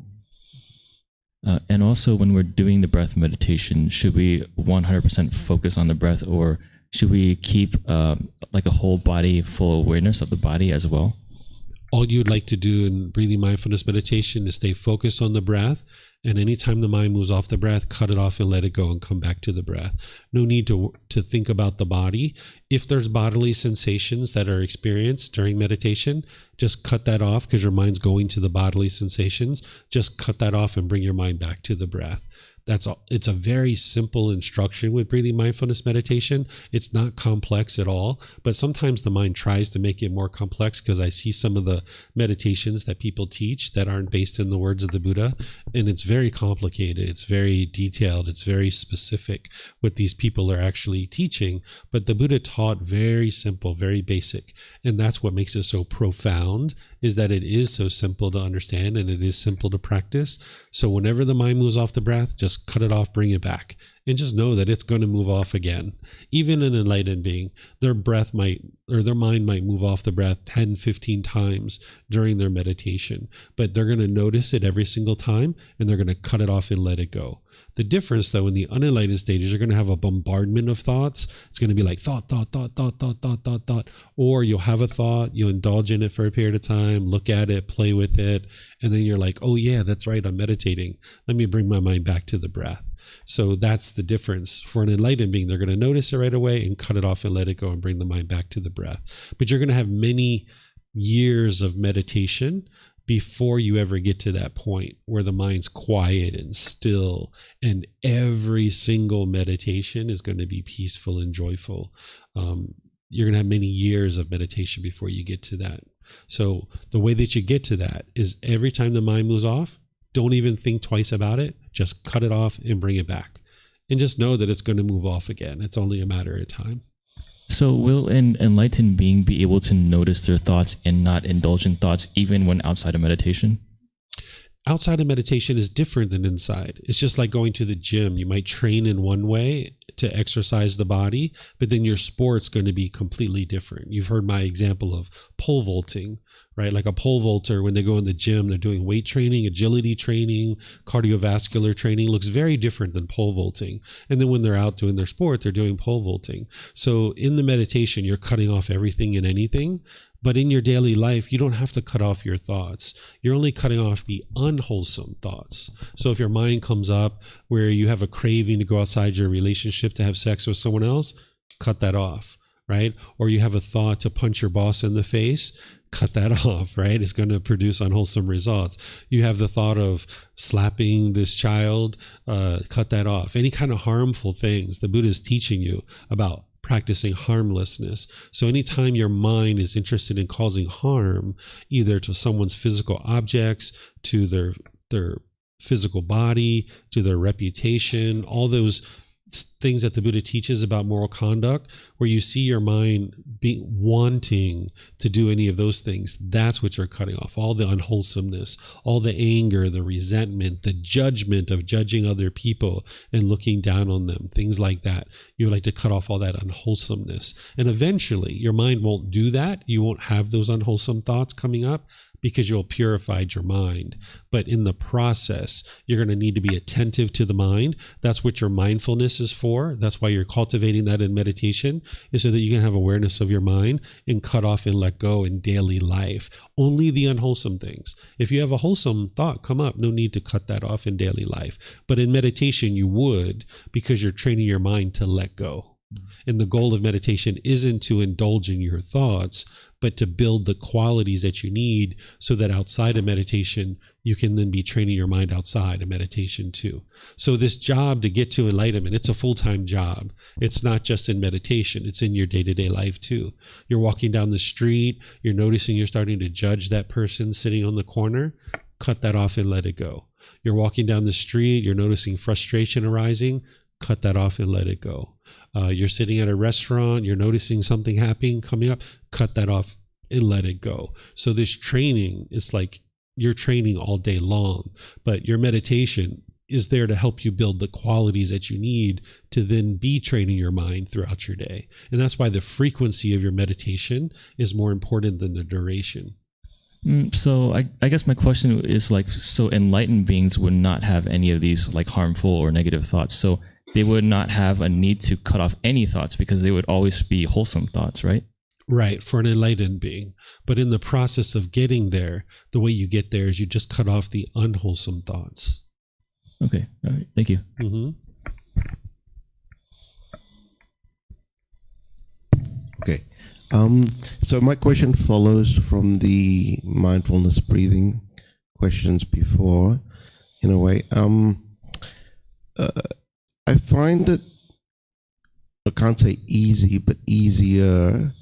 [SPEAKER 8] And also when we're doing the breath meditation, should we 100% focus on the breath, or should we keep like a whole body full awareness of the body as well?
[SPEAKER 1] All you'd like to do in breathing mindfulness meditation is stay focused on the breath. And anytime the mind moves off the breath, cut it off and let it go and come back to the breath. No need to think about the body. If there's bodily sensations that are experienced during meditation, just cut that off, because your mind's going to the bodily sensations. Just cut that off and bring your mind back to the breath. That's all. It's a very simple instruction with breathing mindfulness meditation. It's not complex at all, but sometimes the mind tries to make it more complex, because I see some of the meditations that people teach that aren't based in the words of the Buddha, and it's very complicated. It's very detailed. It's very specific what these people are actually teaching, but the Buddha taught very simple, very basic, and that's what makes it so profound, is that it is so simple to understand and it is simple to practice. So whenever the mind moves off the breath, just cut it off, bring it back, and just know that it's going to move off again. Even an enlightened being, their mind might move off the breath 10, 15 times during their meditation, but they're going to notice it every single time, and they're going to cut it off and let it go. The difference, though, in the unenlightened stages, you're going to have a bombardment of thoughts. It's going to be like thought, or you'll have a thought, you'll indulge in it for a period of time, look at it, play with it, and then you're like, oh yeah, that's right, I'm meditating. Let me bring my mind back to the breath. So that's the difference. For an enlightened being, they're going to notice it right away and cut it off and let it go and bring the mind back to the breath. But you're going to have many years of meditation before you ever get to that point where the mind's quiet and still, and every single meditation is going to be peaceful and joyful. You're going to have many years of meditation before you get to that. So the way that you get to that is every time the mind moves off, don't even think twice about it. Just cut it off and bring it back. And just know that it's going to move off again. It's only a matter of time.
[SPEAKER 8] So will an enlightened being be able to notice their thoughts and not indulge in thoughts even when outside of meditation?
[SPEAKER 1] Outside of meditation is different than inside. It's just like going to the gym. You might train in one way to exercise the body, but then your sport's going to be completely different. You've heard my example of pole vaulting, right? Like a pole vaulter, when they go in the gym, they're doing weight training, agility training, cardiovascular training, looks very different than pole vaulting. And then when they're out doing their sport, they're doing pole vaulting. So in the meditation, you're cutting off everything and anything. But in your daily life, you don't have to cut off your thoughts. You're only cutting off the unwholesome thoughts. So if your mind comes up where you have a craving to go outside your relationship to have sex with someone else, cut that off, right? Or you have a thought to punch your boss in the face, cut that off, right? It's going to produce unwholesome results. You have the thought of slapping this child, cut that off. Any kind of harmful things, the Buddha is teaching you about practicing harmlessness. So anytime your mind is interested in causing harm, either to someone's physical objects, to their physical body, to their reputation, all those things that the Buddha teaches about moral conduct, where you see your mind wanting to do any of those things, that's what you're cutting off. All the unwholesomeness, all the anger, the resentment, the judgment of judging other people and looking down on them, things like that. You would like to cut off all that unwholesomeness. And eventually your mind won't do that. You won't have those unwholesome thoughts coming up, because you'll purified your mind. But in the process, you're going to need to be attentive to the mind. That's what your mindfulness is for. That's why you're cultivating that in meditation, is so that you can have awareness of your mind and cut off and let go in daily life. Only the unwholesome things. If you have a wholesome thought come up, no need to cut that off in daily life. But in meditation, you would, because you're training your mind to let go. And the goal of meditation isn't to indulge in your thoughts, but to build the qualities that you need so that outside of meditation, you can then be training your mind outside of meditation too. So this job to get to enlightenment, it's a full-time job. It's not just in meditation, it's in your day-to-day life too. You're walking down the street, you're noticing you're starting to judge that person sitting on the corner, cut that off and let it go. You're walking down the street, you're noticing frustration arising, cut that off and let it go. You're sitting at a restaurant, you're noticing something happening, coming up, cut that off and let it go. So this training is like you're training all day long, but your meditation is there to help you build the qualities that you need to then be training your mind throughout your day. And that's why the frequency of your meditation is more important than the duration.
[SPEAKER 8] So I guess my question is like, so enlightened beings would not have any of these like harmful or negative thoughts. So they would not have a need to cut off any thoughts because they would always be wholesome thoughts, right?
[SPEAKER 1] Right, for an enlightened being. But in the process of getting there, the way you get there is you just cut off the unwholesome thoughts.
[SPEAKER 8] Okay, all right, thank you.
[SPEAKER 1] Mm-hmm.
[SPEAKER 9] Okay. So my question follows from the mindfulness breathing questions before, in a way. I find it, I can't say easy, but easier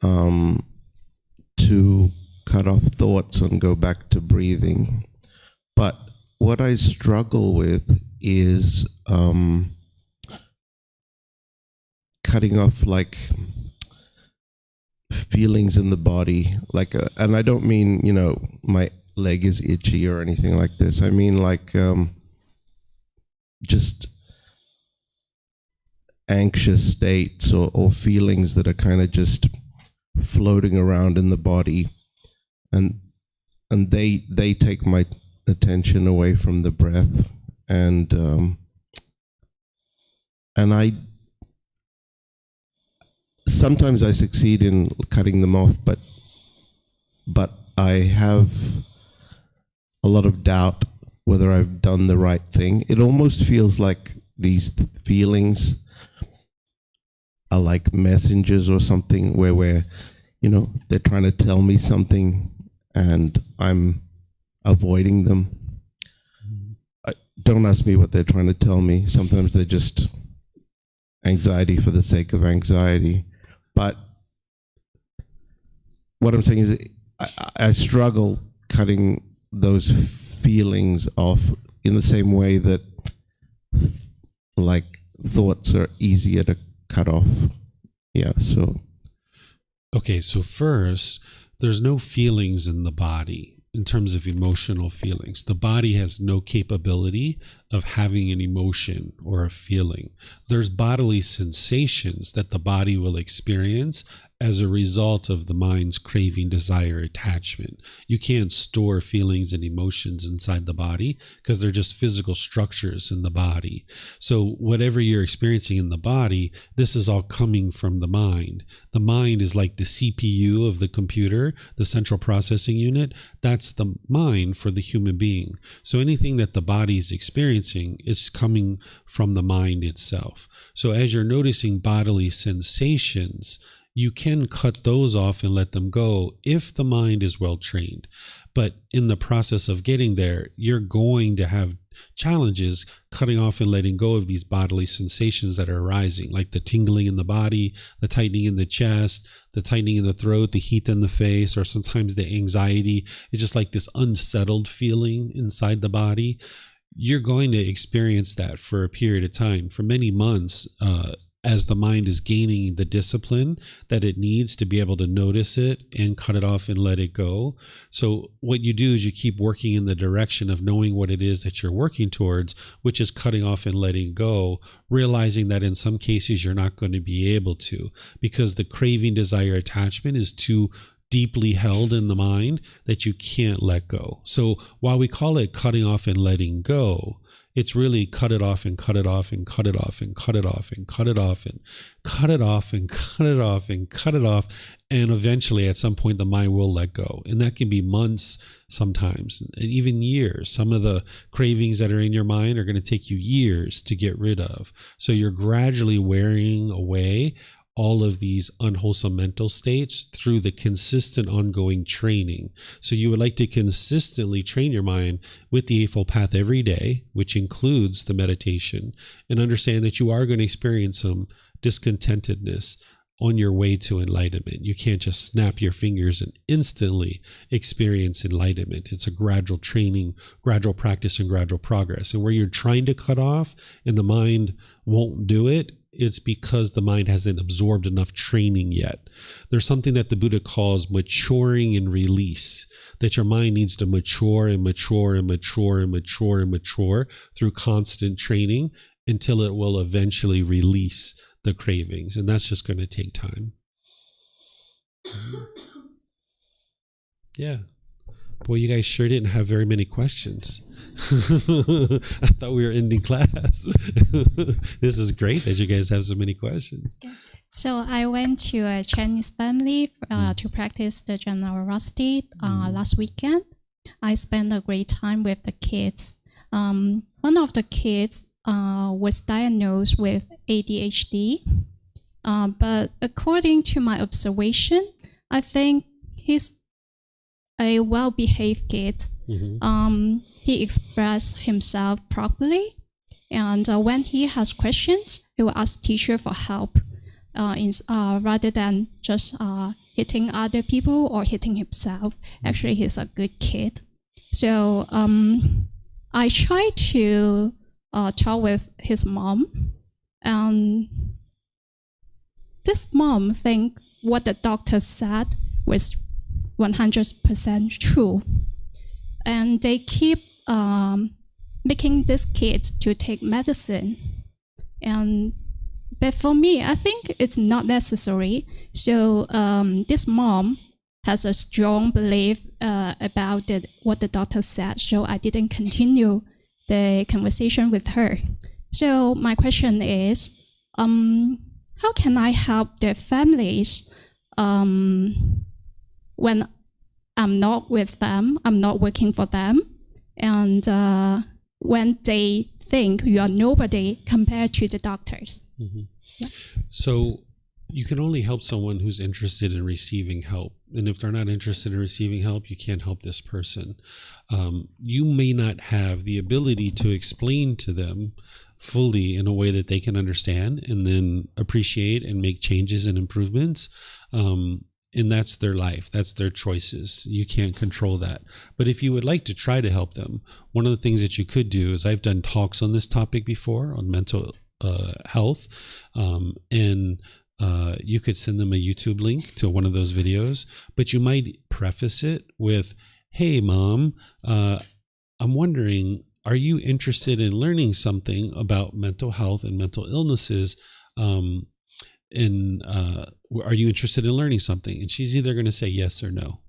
[SPEAKER 9] to cut off thoughts and go back to breathing. But what I struggle with is cutting off like feelings in the body, like, and I don't mean, you know, my leg is itchy or anything like this. I mean like just anxious states or feelings that are kind of just floating around in the body, and they take my attention away from the breath, and I sometimes I succeed in cutting them off, but I have a lot of doubt whether I've done the right thing. It almost feels like these feelings are like messengers or something where you know, they're trying to tell me something and I'm avoiding them. Don't ask me what they're trying to tell me. Sometimes they're just anxiety for the sake of anxiety. But what I'm saying is I struggle cutting those feelings off in the same way that like thoughts are easier to cut off. Yeah, so.
[SPEAKER 1] Okay, so first, there's no feelings in the body in terms of emotional feelings. The body has no capability of having an emotion or a feeling. There's bodily sensations that the body will experience as a result of the mind's craving, desire, attachment. You can't store feelings and emotions inside the body because they're just physical structures in the body. So whatever you're experiencing in the body, this is all coming from the mind. The mind is like the CPU of the computer, the central processing unit. That's the mind for the human being. So anything that the body is experiencing is coming from the mind itself. So as you're noticing bodily sensations, you can cut those off and let them go if the mind is well trained. But in the process of getting there, you're going to have challenges cutting off and letting go of these bodily sensations that are arising, like the tingling in the body, the tightening in the chest, the tightening in the throat, the heat in the face, or sometimes the anxiety. It's just like this unsettled feeling inside the body. you're going to experience that for a period of time, for many months, as the mind is gaining the discipline that it needs to be able to notice it and cut it off and let it go. So what you do is you keep working in the direction of knowing what it is that you're working towards, which is cutting off and letting go, realizing that in some cases you're not going to be able to, because the craving, desire, attachment is too deeply held in the mind that you can't let go. So while we call it cutting off and letting go, it's really cut it off and cut it off and cut it off and cut it off and cut it off and cut it off and cut it off and cut it off. And eventually at some point the mind will let go. And that can be months sometimes, and even years. Some of the cravings that are in your mind are going to take you years to get rid of. So you're gradually wearing away all of these unwholesome mental states through the consistent ongoing training. So you would like to consistently train your mind with the Eightfold Path every day, which includes the meditation, and understand that you are going to experience some discontentedness on your way to enlightenment. You can't just snap your fingers and instantly experience enlightenment. It's a gradual training, gradual practice, and gradual progress. And where you're trying to cut off and the mind won't do it, it's because the mind hasn't absorbed enough training yet. There's something that the Buddha calls maturing and release, that your mind needs to mature and mature and mature and mature and mature through constant training until it will eventually release the cravings. And that's just going to take time. Yeah. Boy, you guys sure didn't have very many questions. I thought we were ending class. This is great that you guys have so many questions.
[SPEAKER 10] So I went to a Chinese family to practice the generosity last weekend. I spent a great time with the kids. One of the kids was diagnosed with ADHD, but according to my observation, I think he's a well-behaved kid. He expressed himself properly, and when he has questions, he will ask teacher for help, rather than just hitting other people or hitting himself. Actually, he's a good kid. So I tried to talk with his mom, and this mom think what the doctor said was 100% true, and they keep making this kid to take medicine. But for me, I think it's not necessary. So this mom has a strong belief about what the doctor said, so I didn't continue the conversation with her. So my question is, how can I help their families when I'm not with them, I'm not working for them, and when they think you are nobody compared to the doctors? Yeah.
[SPEAKER 1] So you can only help someone who's interested in receiving help. And if they're not interested in receiving help, you can't help this person. You may not have the ability to explain to them fully in a way that they can understand and then appreciate and make changes and improvements. And that's their life. That's their choices. You can't control that. But if you would like to try to help them, one of the things that you could do is, I've done talks on this topic before on mental health, and you could send them a YouTube link to one of those videos, but you might preface it with, "Hey, Mom, I'm wondering, are you interested in learning something about mental health and mental illnesses? Are you interested in learning something?" And she's either going to say yes or no.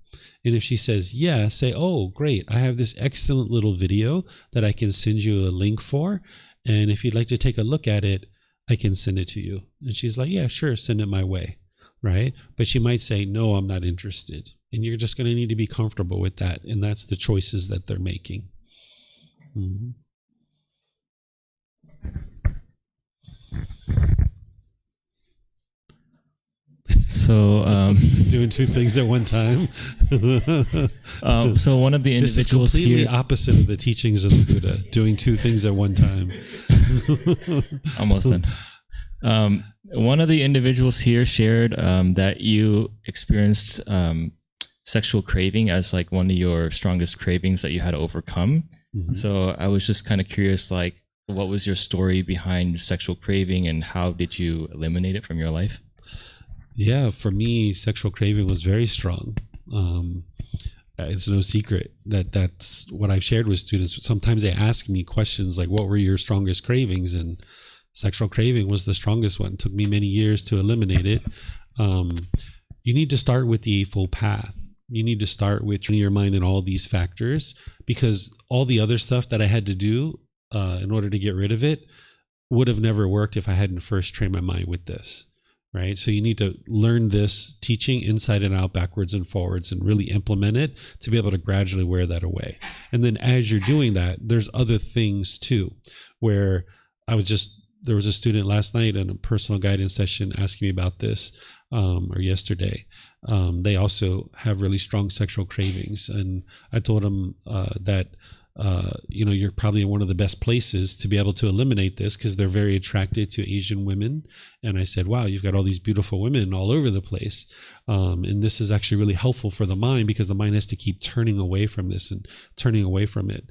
[SPEAKER 1] And if she says yes, say, "Oh, great, I have this excellent little video that I can send you a link for. And if you'd like to take a look at it, I can send it to you." And she's like, "Yeah, sure, send it my way." Right? But she might say, "No, I'm not interested." And you're just going to need to be comfortable with that. And that's the choices that they're making. Mm-hmm.
[SPEAKER 8] So
[SPEAKER 1] doing two things at one time.
[SPEAKER 8] So one of the individuals
[SPEAKER 1] this is completely
[SPEAKER 8] here,
[SPEAKER 1] opposite of the teachings of the Buddha. Doing two things at one time.
[SPEAKER 8] Almost done. One of the individuals here shared that you experienced sexual craving as like one of your strongest cravings that you had to overcome. So I was just kind of curious, like, what was your story behind sexual craving and how did you eliminate it from your life?
[SPEAKER 1] Yeah, for me, sexual craving was very strong. It's no secret that's what I've shared with students. Sometimes they ask me questions like, what were your strongest cravings? And sexual craving was the strongest one. It took me many years to eliminate it. You need to start with the Eightfold Path. You need to start with training your mind in all these factors, because all the other stuff that I had to do in order to get rid of it would have never worked if I hadn't first trained my mind with this. Right. So you need to learn this teaching inside and out, backwards and forwards, and really implement it to be able to gradually wear that away. And then as you're doing that, there's other things too, where there was a student last night in a personal guidance session asking me about this, or yesterday. They also have really strong sexual cravings. And I told them that you're probably in one of the best places to be able to eliminate this, because they're very attracted to Asian women. And I said, wow, you've got all these beautiful women all over the place. And this is actually really helpful for the mind, because the mind has to keep turning away from this and turning away from it.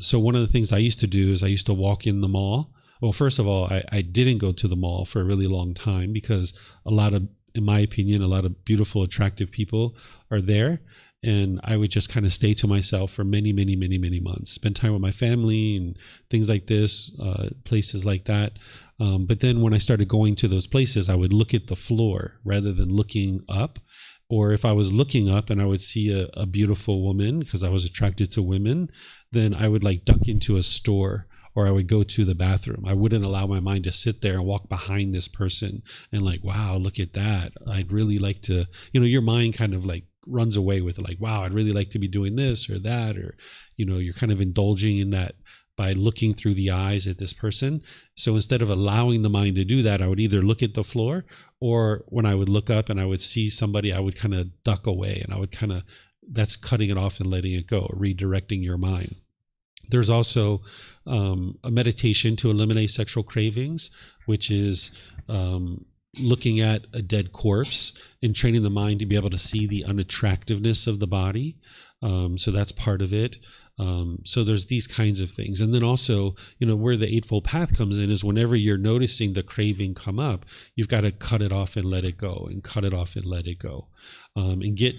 [SPEAKER 1] So one of the things I used to do is I used to walk in the mall. Well, first of all, I didn't go to the mall for a really long time, because in my opinion, a lot of beautiful, attractive people are there. And I would just kind of stay to myself for many, many, many, many months, spend time with my family and things like this, places like that. But then when I started going to those places, I would look at the floor rather than looking up. Or if I was looking up and I would see a beautiful woman, because I was attracted to women, then I would like duck into a store, or I would go to the bathroom. I wouldn't allow my mind to sit there and walk behind this person and like, wow, look at that. I'd really like to, your mind kind of like runs away with it, like, wow, I'd really like to be doing this or that, or, you're kind of indulging in that by looking through the eyes at this person. So instead of allowing the mind to do that, I would either look at the floor, or when I would look up and I would see somebody, I would kind of duck away, and I would that's cutting it off and letting it go, redirecting your mind. There's also a meditation to eliminate sexual cravings, which is looking at a dead corpse and training the mind to be able to see the unattractiveness of the body. So that's part of it. So there's these kinds of things. And then also, where the Eightfold Path comes in is whenever you're noticing the craving come up, you've got to cut it off and let it go, and cut it off and let it go, and get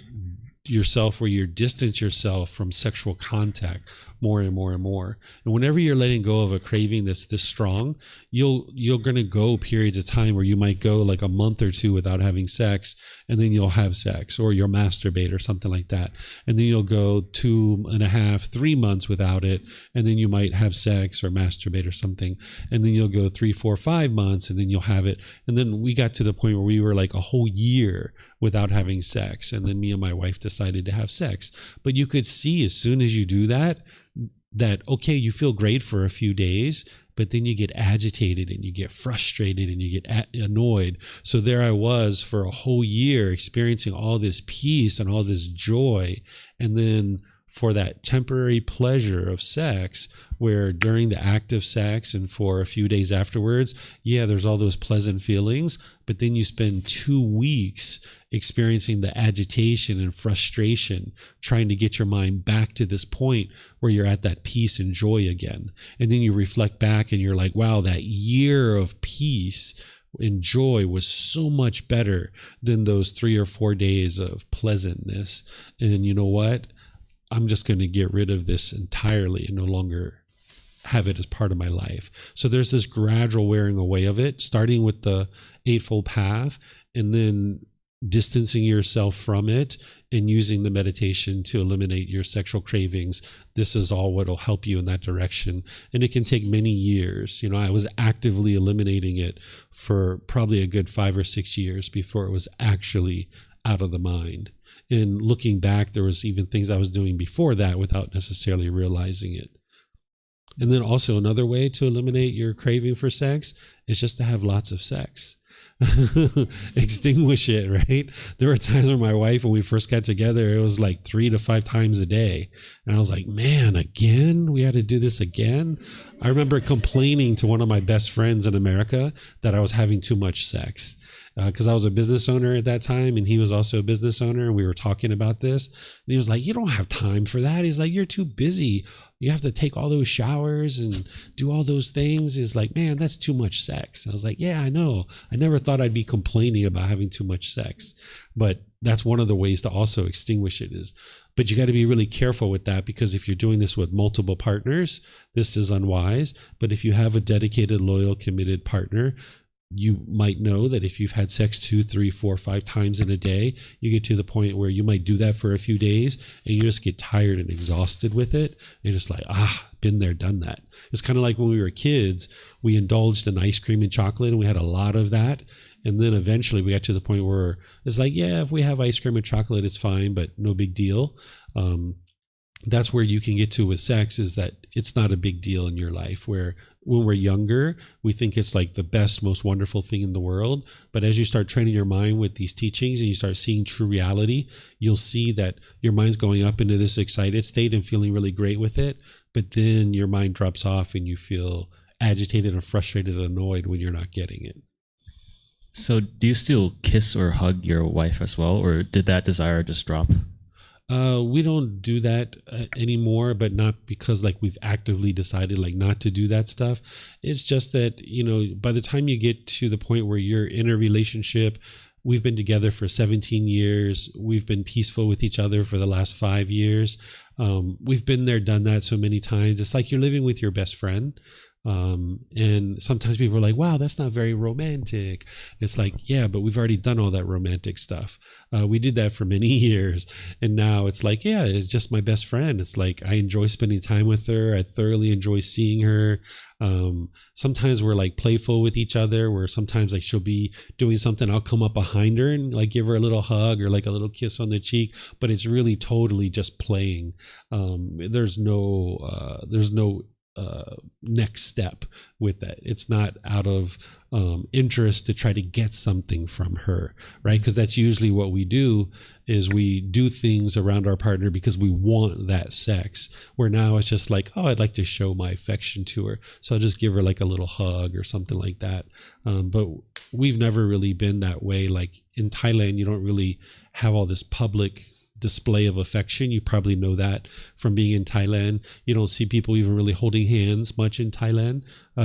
[SPEAKER 1] yourself where you distance yourself from sexual contact more and more and more. And whenever you're letting go of a craving that's this strong, you're going to go periods of time where you might go like a month or two without having sex, and then you'll have sex, or you'll masturbate or something like that. And then you'll go 2.5, 3 months without it, and then you might have sex or masturbate or something. And then you'll go 3, 4, 5 months, and then you'll have it. And then we got to the point where we were like a whole year without having sex. And then me and my wife decided to have sex. But you could see as soon as you do that, okay, you feel great for a few days, but then you get agitated and you get frustrated and you get annoyed. So there I was for a whole year experiencing all this peace and all this joy. And then for that temporary pleasure of sex, where during the act of sex and for a few days afterwards, yeah, there's all those pleasant feelings, but then you spend 2 weeks experiencing the agitation and frustration, trying to get your mind back to this point where you're at that peace and joy again. And then you reflect back and you're like, wow, that year of peace and joy was so much better than those 3 or 4 days of pleasantness. And you know what? I'm just going to get rid of this entirely and no longer have it as part of my life. So there's this gradual wearing away of it, starting with the Eightfold Path, and then distancing yourself from it and using the meditation to eliminate your sexual cravings. This is all what will help you in that direction. And it can take many years. I was actively eliminating it for probably a good 5 or 6 years before it was actually out of the mind. And looking back, there was even things I was doing before that without necessarily realizing it. And then also another way to eliminate your craving for sex is just to have lots of sex. Extinguish it, right? There were times when my wife, when we first got together, it was like 3 to 5 times a day. And I was like, man, again? We had to do this again? I remember complaining to one of my best friends in America that I was having too much sex. because I was a business owner at that time, and he was also a business owner, and we were talking about this. And he was like, "You don't have time for that." He's like, "You're too busy. You have to take all those showers and do all those things." He's like, "Man, that's too much sex." I was like, "Yeah, I know. I never thought I'd be complaining about having too much sex." But that's one of the ways to also extinguish it is, but you got to be really careful with that, because if you're doing this with multiple partners, this is unwise. But if you have a dedicated, loyal, committed partner, you might know that if you've had sex 2, 3, 4, 5 times in a day, you get to the point where you might do that for a few days and you just get tired and exhausted with it. And you're just like, been there, done that. It's kind of like when we were kids, we indulged in ice cream and chocolate, and we had a lot of that. And then eventually we got to the point where it's like, yeah, if we have ice cream and chocolate, it's fine, but no big deal. That's where you can get to with sex, is that it's not a big deal in your life, where when we're younger, we think it's like the best, most wonderful thing in the world. But as you start training your mind with these teachings and you start seeing true reality, you'll see that your mind's going up into this excited state and feeling really great with it. But then your mind drops off and you feel agitated and frustrated and annoyed when you're not getting it.
[SPEAKER 8] So do you still kiss or hug your wife as well, or did that desire just drop?
[SPEAKER 1] We don't do that anymore, but not because like we've actively decided like not to do that stuff. It's just that, you know, by the time you get to the point where you're in a relationship, we've been together for 17 years. We've been peaceful with each other for the last 5 years. We've been there, done that so many times. It's like you're living with your best friend. And sometimes people are like, wow, that's not very romantic. It's like, yeah, but we've already done all that romantic stuff. We did that for many years. And now it's like, yeah, it's just my best friend. It's like, I enjoy spending time with her. I thoroughly enjoy seeing her. Sometimes we're like playful with each other, where sometimes like she'll be doing something, I'll come up behind her and like give her a little hug or like a little kiss on the cheek, but it's really totally just playing. There's no next step with that. It's not out of interest to try to get something from her, right? Because that's usually what we do, is we do things around our partner because we want that sex, where now it's just like, oh, I'd like to show my affection to her, so I'll just give her like a little hug or something like that. But we've never really been that way. Like in Thailand, you don't really have all this public display of affection. You probably know that from being in Thailand. You don't see people even really holding hands much in Thailand,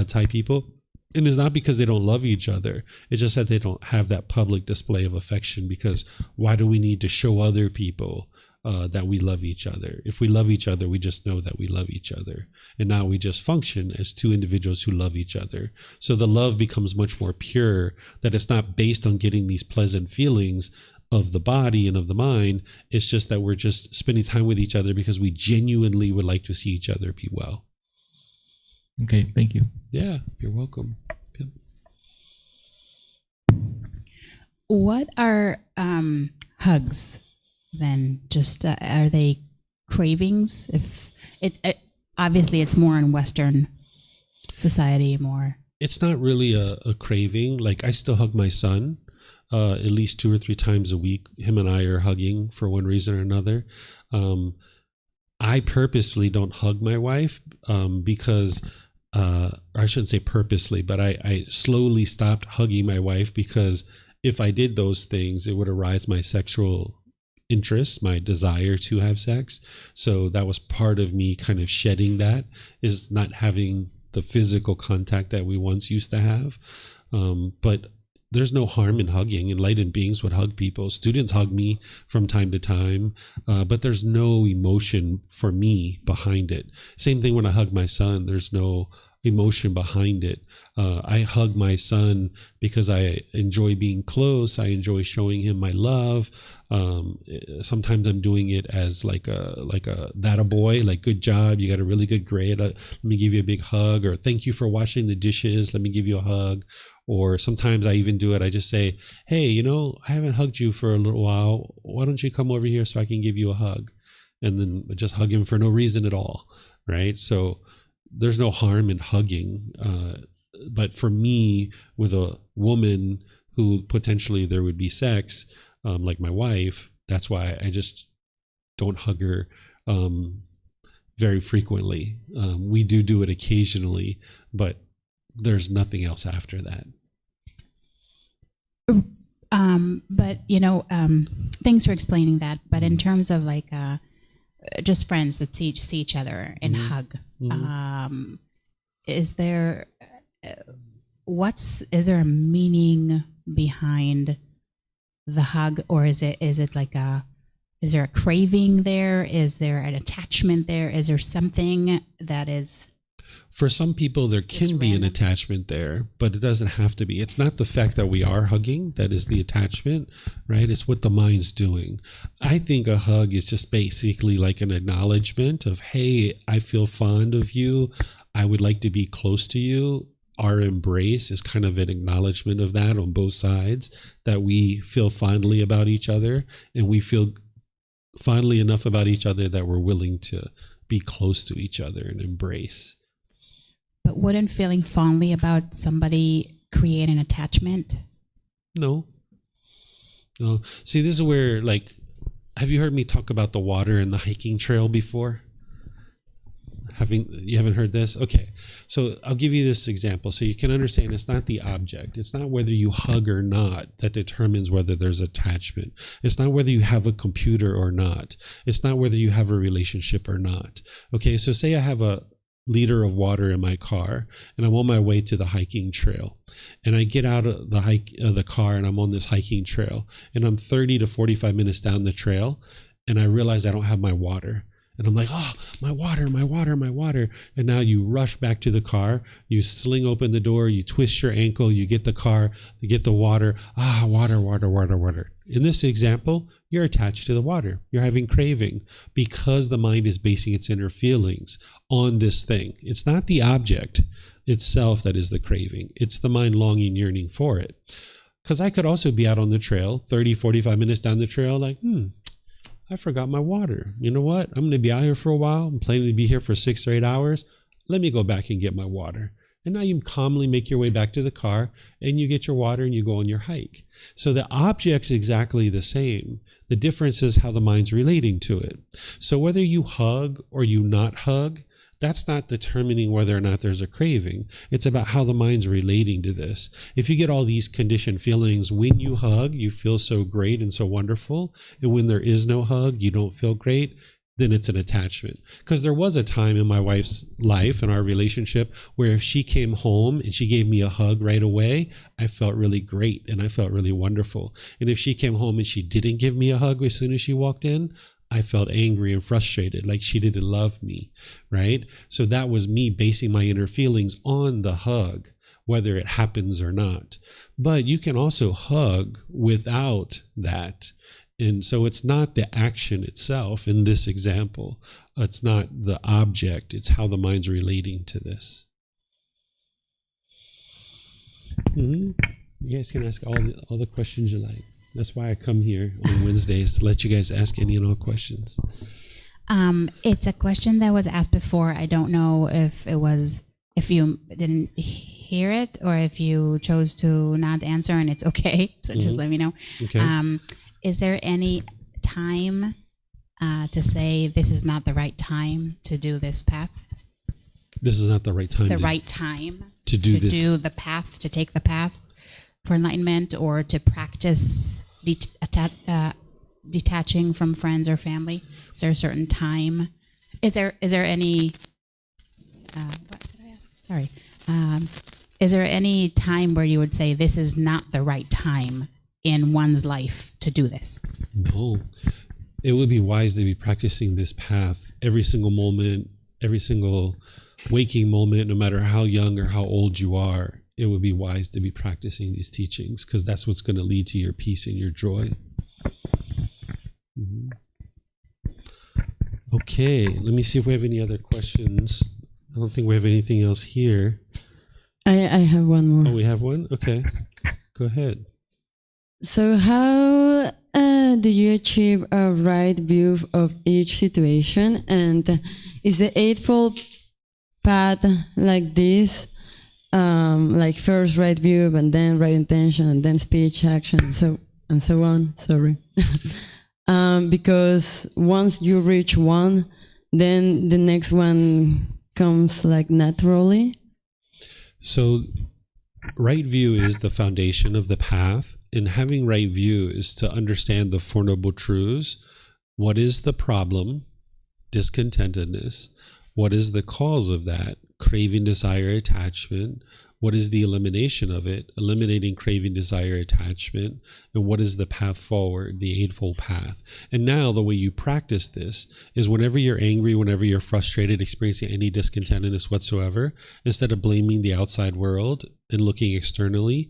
[SPEAKER 1] Thai people. And it's not because they don't love each other. It's just that they don't have that public display of affection, because why do we need to show other people that we love each other? If we love each other, we just know that we love each other. And now we just function as two individuals who love each other. So the love becomes much more pure, that it's not based on getting these pleasant feelings of the body and of the mind. It's just that we're just spending time with each other because we genuinely would like to see each other be well.
[SPEAKER 8] Okay, thank you.
[SPEAKER 1] Yeah, you're welcome. Yep.
[SPEAKER 3] What are hugs then? Just are they cravings? If obviously it's more in Western society more. It's
[SPEAKER 1] not really a craving. Like I still hug my son. At least 2 or 3 times a week. Him and I are hugging for one reason or another. I purposely don't hug my wife because, I shouldn't say purposely, but I slowly stopped hugging my wife, because if I did those things, it would arouse my sexual interest, my desire to have sex. So that was part of me kind of shedding that, is not having the physical contact that we once used to have. But there's no harm in hugging. Enlightened beings would hug people. Students hug me from time to time, but there's no emotion for me behind it. Same thing when I hug my son. There's no emotion behind it. I hug my son because I enjoy being close. I enjoy showing him my love. Sometimes I'm doing it as like a that a boy, like good job, you got a really good grade. Let me give you a big hug, or thank you for washing the dishes. Let me give you a hug. Or sometimes I even do it. I just say, hey, you know, I haven't hugged you for a little while. Why don't you come over here so I can give you a hug? And then just hug him for no reason at all, right? So there's no harm in hugging. But for me, with a woman who potentially there would be sex, like my wife, that's why I just don't hug her very frequently. We do it occasionally, but there's nothing else after that.
[SPEAKER 3] But thanks for explaining that. But in terms of like just friends that see each other and hug, is there a meaning behind the hug, or is it like is there a craving there? Is there an attachment there? Is there something that is?
[SPEAKER 1] For some people, there can be an attachment there, but it doesn't have to be. It's not the fact that we are hugging that is the attachment, right? It's what the mind's doing. I think a hug is just basically like an acknowledgement of, hey, I feel fond of you. I would like to be close to you. Our embrace is kind of an acknowledgement of that on both sides, that we feel fondly about each other, and we feel fondly enough about each other that we're willing to be close to each other and embrace.
[SPEAKER 3] But wouldn't feeling fondly about somebody create an attachment?
[SPEAKER 1] No. See, this is where, like, have you heard me talk about the water and the hiking trail before? You haven't heard this? Okay. So I'll give you this example so you can understand it's not the object. It's not whether you hug or not that determines whether there's attachment. It's not whether you have a computer or not. It's not whether you have a relationship or not. Okay. So say I have a liter of water in my car and I'm on my way to the hiking trail, and I get out of the car and I'm on this hiking trail, and I'm 30 to 45 minutes down the trail, and I realize I don't have my water. And I'm like, oh, my water, my water, my water. And now you rush back to the car, you sling open the door, you twist your ankle, you get the car, you get the water. Water, water, water, water. In this example, you're attached to the water. You're having craving because the mind is basing its inner feelings on this thing. It's not the object itself that is the craving. It's the mind longing, yearning for it. Because I could also be out on the trail, 30, 45 minutes down the trail, like, I forgot my water. You know what? I'm going to be out here for a while. I'm planning to be here for 6 or 8 hours. Let me go back and get my water. And now you calmly make your way back to the car and you get your water and you go on your hike. So the object's exactly the same. The difference is how the mind's relating to it. So whether you hug or you not hug, that's not determining whether or not there's a craving. It's about how the mind's relating to this. If you get all these conditioned feelings, when you hug, you feel so great and so wonderful. And when there is no hug, you don't feel great, then it's an attachment. Because there was a time in my wife's life and our relationship where if she came home and she gave me a hug right away, I felt really great and I felt really wonderful. And if she came home and she didn't give me a hug as soon as she walked in, I felt angry and frustrated, like she didn't love me, right? So that was me basing my inner feelings on the hug, whether it happens or not. But you can also hug without that. And so it's not the action itself in this example. It's not the object. It's how the mind's relating to this. You guys can ask all the questions you like. That's why I come here on Wednesdays, to let you guys ask any and all questions.
[SPEAKER 3] It's a question that was asked before. I don't know if you didn't hear it or if you chose to not answer, and it's okay. So just let me know.
[SPEAKER 1] Okay.
[SPEAKER 3] Is there any time to say this is not the right time to do this path?
[SPEAKER 1] This is not the right time.
[SPEAKER 3] The right time
[SPEAKER 1] to do this.
[SPEAKER 3] To do the path, to take the path for enlightenment, or to practice detaching from friends or family? Is there a certain time? Is there any? What did I ask? Sorry. Is there any time where you would say this is not the right time in one's life to do this?
[SPEAKER 1] No. It would be wise to be practicing this path every single moment, every single waking moment, no matter how young or how old you are. It would be wise to be practicing these teachings, because that's what's going to lead to your peace and your joy. Okay, let me see if we have any other questions. I don't think we have anything else here.
[SPEAKER 11] I have one more.
[SPEAKER 1] Oh, we have one? Okay, go ahead.
[SPEAKER 11] So how do you achieve a right view of each situation? And is the Eightfold Path like this? Like first right view, and then right intention, and then speech, action, and so on. Sorry. Because once you reach one, then the next one comes like naturally.
[SPEAKER 1] So right view is the foundation of the path, and having right view is to understand the Four Noble Truths. What is the problem? Discontentedness. What is the cause of that? Craving, desire, attachment. What is the elimination of it? Eliminating craving, desire, attachment. And what is the path forward? The Eightfold Path. And now the way you practice this is whenever you're angry, whenever you're frustrated, experiencing any discontentedness whatsoever, instead of blaming the outside world and looking externally,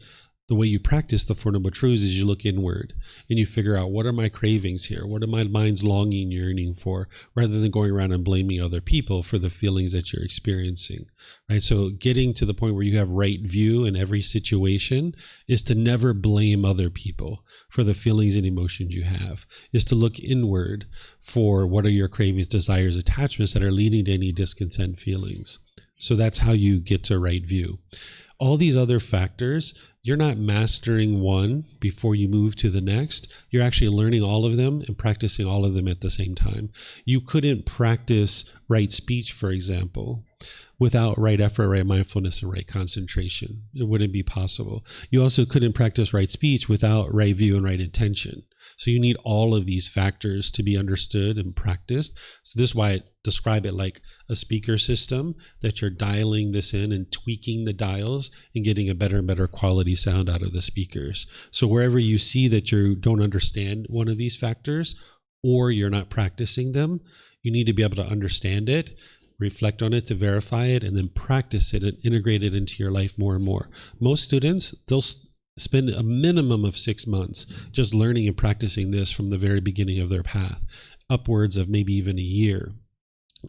[SPEAKER 1] the way you practice the Four Noble Truths is you look inward and you figure out, what are my cravings here? What are my mind's longing, yearning for? Rather than going around and blaming other people for the feelings that you're experiencing, right? So getting to the point where you have right view in every situation is to never blame other people for the feelings and emotions you have, is to look inward for what are your cravings, desires, attachments that are leading to any discontent feelings. So that's how you get to right view. All these other factors, you're not mastering one before you move to the next. You're actually learning all of them and practicing all of them at the same time. You couldn't practice right speech, for example, without right effort, right mindfulness, and right concentration. It wouldn't be possible. You also couldn't practice right speech without right view and right intention. So you need all of these factors to be understood and practiced. So this is why I describe it like a speaker system, that you're dialing this in and tweaking the dials and getting a better and better quality sound out of the speakers. So wherever you see that you don't understand one of these factors or you're not practicing them, you need to be able to understand it, reflect on it to verify it, and then practice it and integrate it into your life more and more. Most students, they'll spend a minimum of 6 months just learning and practicing this from the very beginning of their path, upwards of maybe even a year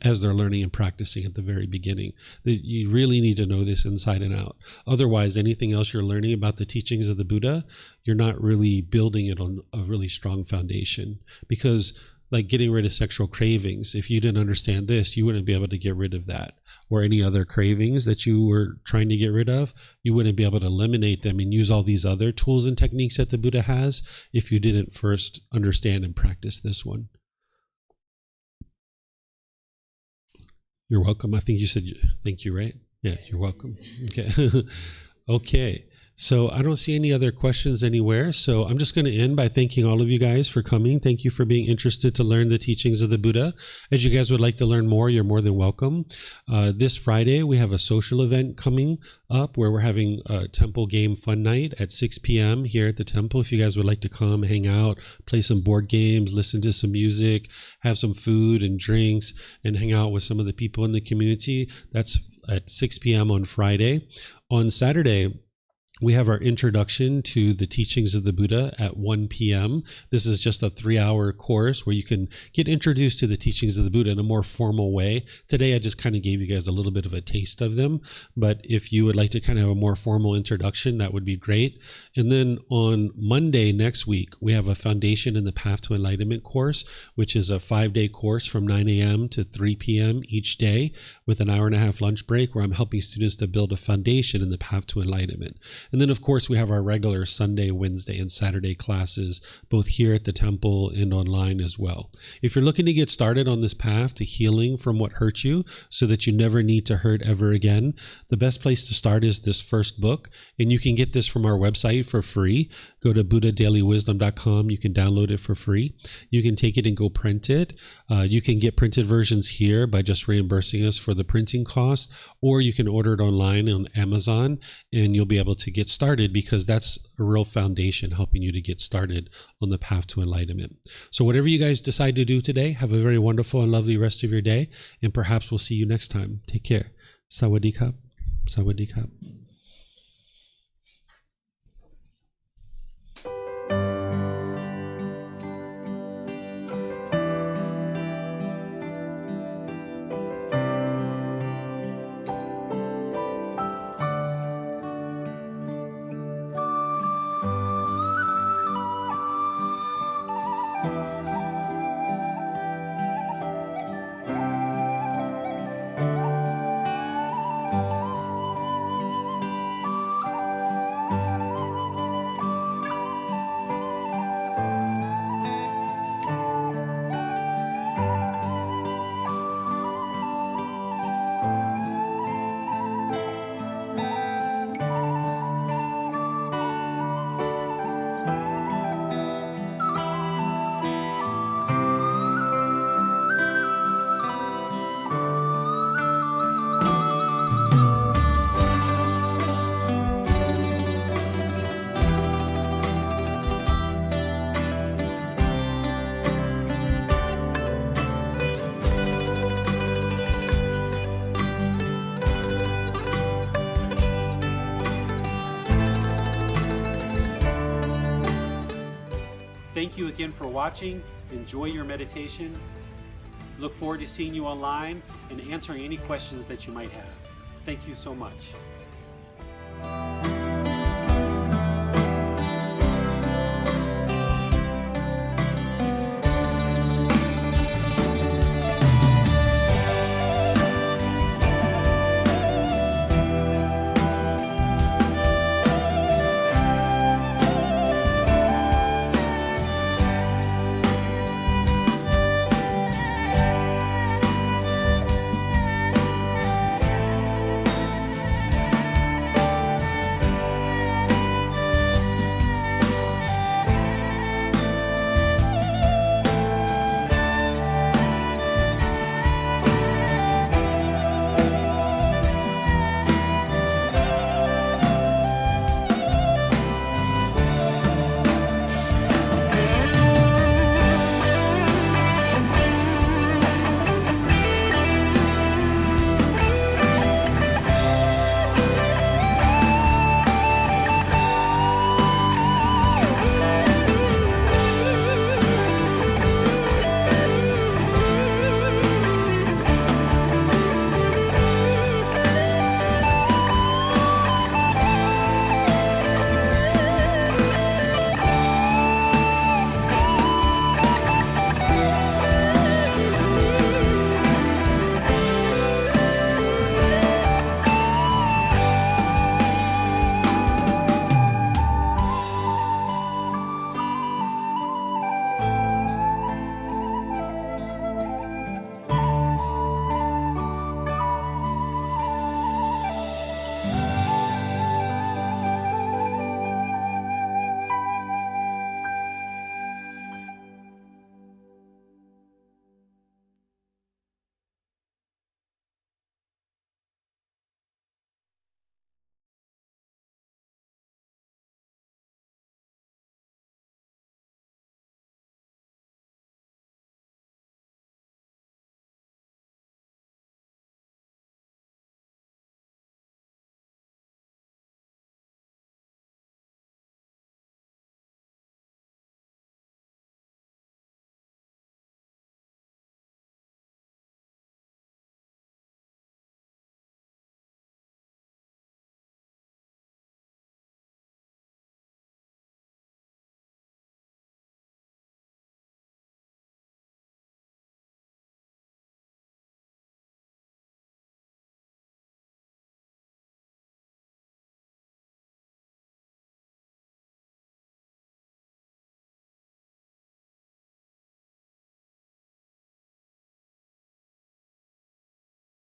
[SPEAKER 1] as they're learning and practicing at the very beginning. You really need to know this inside and out. Otherwise, anything else you're learning about the teachings of the Buddha, you're not really building it on a really strong foundation. Because like getting rid of sexual cravings, if you didn't understand this, you wouldn't be able to get rid of that. Or any other cravings that you were trying to get rid of, you wouldn't be able to eliminate them and use all these other tools and techniques that the Buddha has if you didn't first understand and practice this one. You're welcome. I think you said thank you, right? Yeah, you're welcome. Okay. Okay. So I don't see any other questions anywhere. So I'm just going to end by thanking all of you guys for coming. Thank you for being interested to learn the teachings of the Buddha. As you guys would like to learn more, you're more than welcome. This Friday, we have a social event coming up where we're having a temple game fun night at 6 p.m. here at the temple. If you guys would like to come, hang out, play some board games, listen to some music, have some food and drinks, and hang out with some of the people in the community, that's at 6 p.m. on Friday. On Saturday, we have our introduction to the teachings of the Buddha at 1 p.m. This is just a 3-hour course where you can get introduced to the teachings of the Buddha in a more formal way. Today, I just kind of gave you guys a little bit of a taste of them, but if you would like to kind of have a more formal introduction, that would be great. And then on Monday next week, we have a Foundation in the Path to Enlightenment course, which is a 5-day course from 9 a.m. to 3 p.m. each day with an 1.5-hour lunch break, where I'm helping students to build a foundation in the path to enlightenment. And then, of course, we have our regular Sunday, Wednesday, and Saturday classes, both here at the temple and online as well. If you're looking to get started on this path to healing from what hurt you so that you never need to hurt ever again, the best place to start is this first book. And you can get this from our website for free. Go to buddhadailywisdom.com. You can download it for free. You can take it and go print it. You can get printed versions here by just reimbursing us for the printing cost, or you can order it online on Amazon, and you'll be able to get started, because that's a real foundation helping you to get started on the path to enlightenment. So whatever you guys decide to do today, have a very wonderful and lovely rest of your day, and perhaps we'll see you next time. Take care. Sawadee Kap. Sawadee Kap. you again for watching. Enjoy your meditation. Look forward to seeing you online and answering any questions that you might have. Thank you so much.